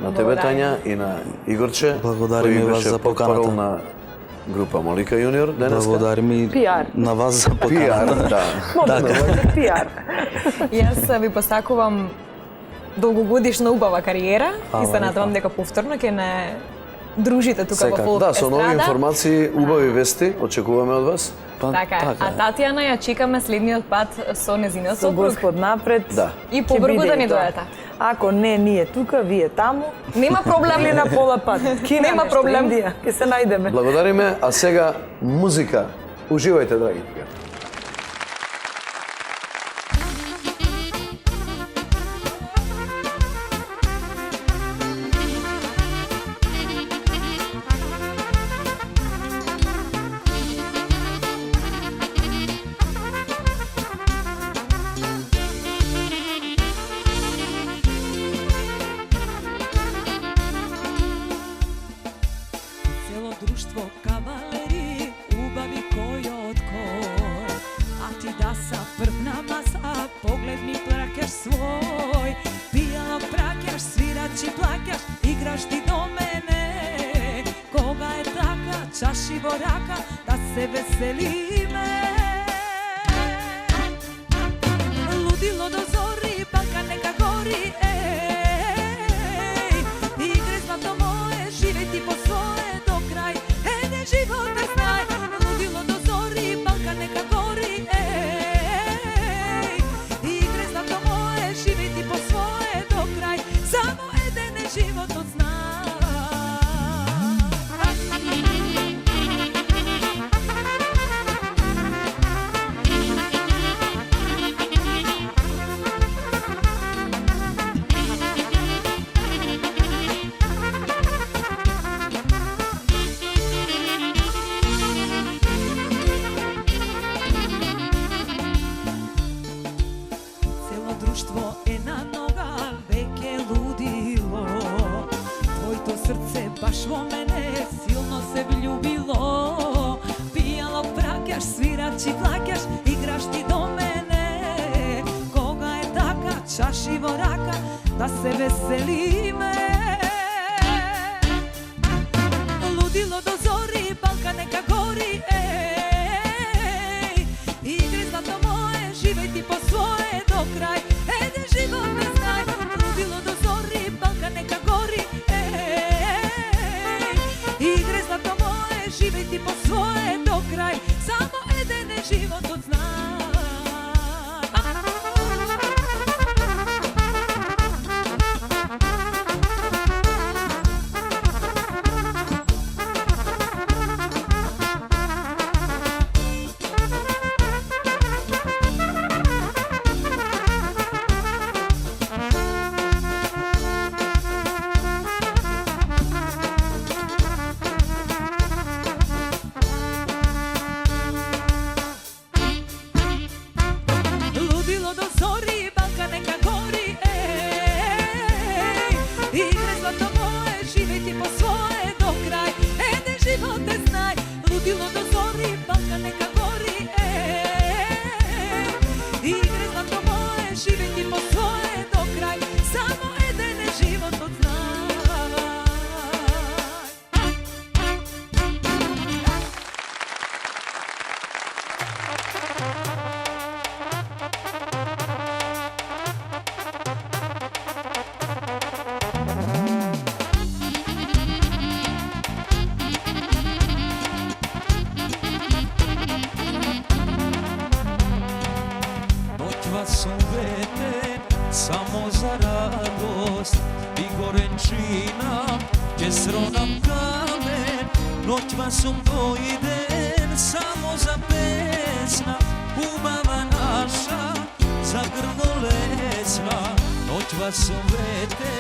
на тебе Тања и на Игорче, Благодариме кој вас беше за поканата. портпарол на група Молика Јуниор денеска. Благодарим и PR. на вас за PR, поканата. да. Може да бъде пиар. Јас ви посакувам долгогодишна убава кариера и се надевам дека повторно ќе не дружите тука во фолк Да, со нови естрада. информации, убави вести очекуваме од вас. Па, Така е. А Татјана ја чекаме следниот пат со незиниот Со сопруг. Господ напред. Да. И ќе побрзо биде да ни и тоа. дојдете. Ако не ние тука, вие таму. Нема проблем. Или на пола пат. Кина Нема нешто, проблем. Индија, ќе се најдеме. Благодариме, а сега музика. Уживајте, драги пријатели. Цело друштво кавалери, убави кој од кој. А ти да са првна маса, поглед ми плакаш свој. Пијано праќаш, свирачи плакаш, играш ти до мене. Кога е така, чаши во рака, да се веселиме. život zna. Celo društvo je na noga, vek je ludilo. Tvojto srce baš vo mene silno se vljubilo. Pijalo prakaš, svirač i plakaš, igraš ti do mene. Koga je taka, čaši voraka, da se veselime. Ludilo do zori, balka neka gori, ej. Igri zlato moje, živaj ti po svoje do kraj. Ede život ne znaj, ludilo do zori, balka neka gori, ej. Igri zlato moje, živaj ti po svoje do kraj. Samo ede ne život od znaj. Ludilo do zori, balka neka gori, ej. Igre zlato moje, živaj ti po svoje do kraj. Ede život ne znaj, ludilo do zori, balka neka gori, ej. Igre zlato moje, živaj ti po svoje do kraj. Samo ede ne život od znaj. Noćva sam vete, samo za radost i gorenčina, jesro nam kamen. Noćva sam dojden, samo za pesna, ubava naša, za grlo lesna. Noćva sam vete,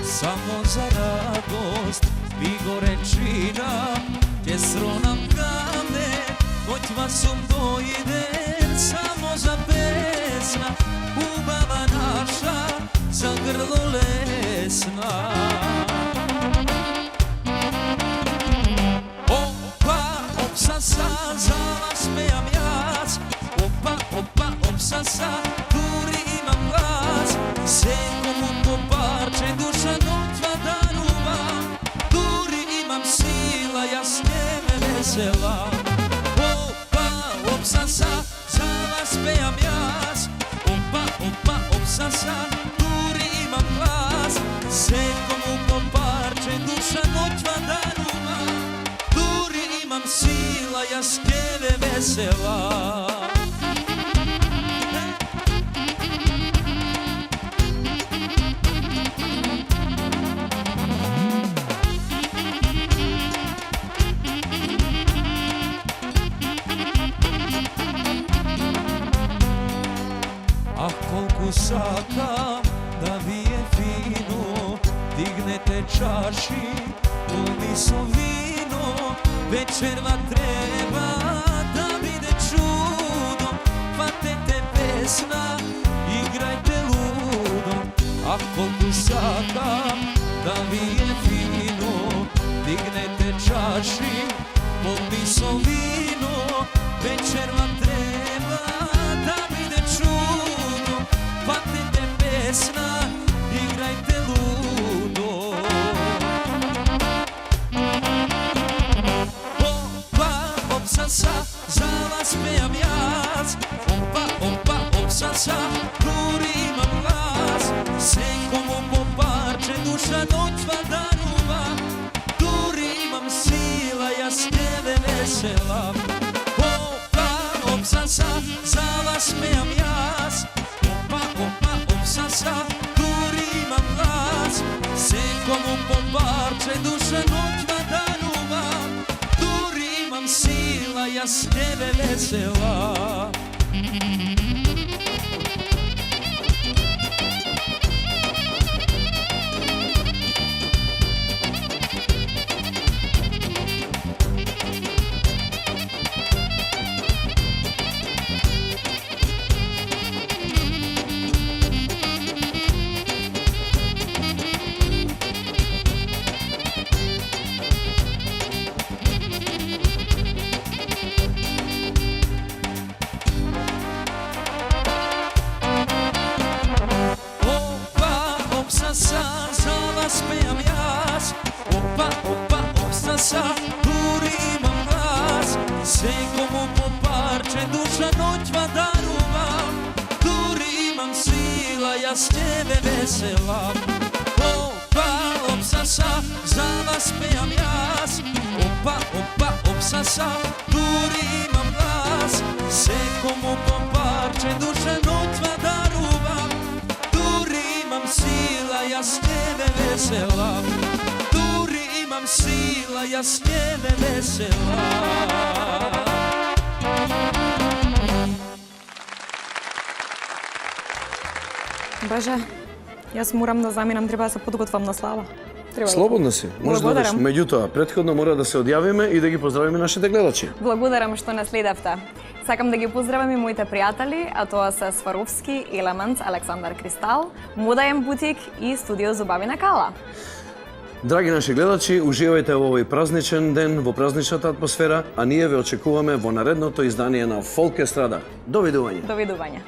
samo za radost i gorenčina, jesro nam kamen. Noćva sam dojden, samo za pesna, ubava naša, za grlo lesna. Opa, opsasa, za vas pejam jas. Opa, opa, opsasa, duri imam glas. Se komu po parče, duša noćva danuva. Duri imam sila, jasne me vesela. Opa, opsasa, za vas pejam jas. Opa, opa, opsasa, duri imam glas. Se komu po parče, duša noćva danuva. Duri imam sila, jasne me vesela. Ah, kolku saka da vi je fino, dignete čaši, puni su vino. Večer vam treba da vide čudo, hvatete pesna, igrajte ludo. Ah, kolku saka da vi je fino, dignete čaši, puni su vino. Večer vam treba da vide čudo, hvatete pesna, igrajte ludo. Opa, opsasa, za vas pejam jas. Opa, opa, opsasa, duri imam glas. Se komu po parče, duša noćva danuva. Duri imam sila, jasne me vesela. Opa, opsasa, za vas pejam jas. Opa, opa, opsasa, duri imam glas. Se Секому по парче душа ноќва дарувам, дури имам сила, јас тебе весела. Spijam jas, opa, opa, opstasa, duри imam glas. Секому по парче душа ноќва дарувам, дури имам сила, јас тебе веселам. Опа, опсаса, за вас пеам јас. Опа, опа, опсаса, дури имам глас. Секому по парче душа ноќва дарувам, дури имам сила, јас тебе веселам. Дури имам сила, јас тебе веселам. Боже, јас морам да заминам, треба да се подготвам на слава. Треба да- Слободна си, може да одиш. Благодарам. Меѓутоа, претходно мора да се одјавиме и да ги поздравиме нашите гледачи. Благодарам што не следевте. Сакам да ги поздравам и моите пријатели, а тоа се Сваровски, Елемент, Александар Кристал, Модаен бутик и студио Зубави на Кала. Драги наши гледачи, уживајте во овој празничен ден, во празничната атмосфера, а ние ве очекуваме во наредното издание на Фолк Естрада. Довидување. Довидување.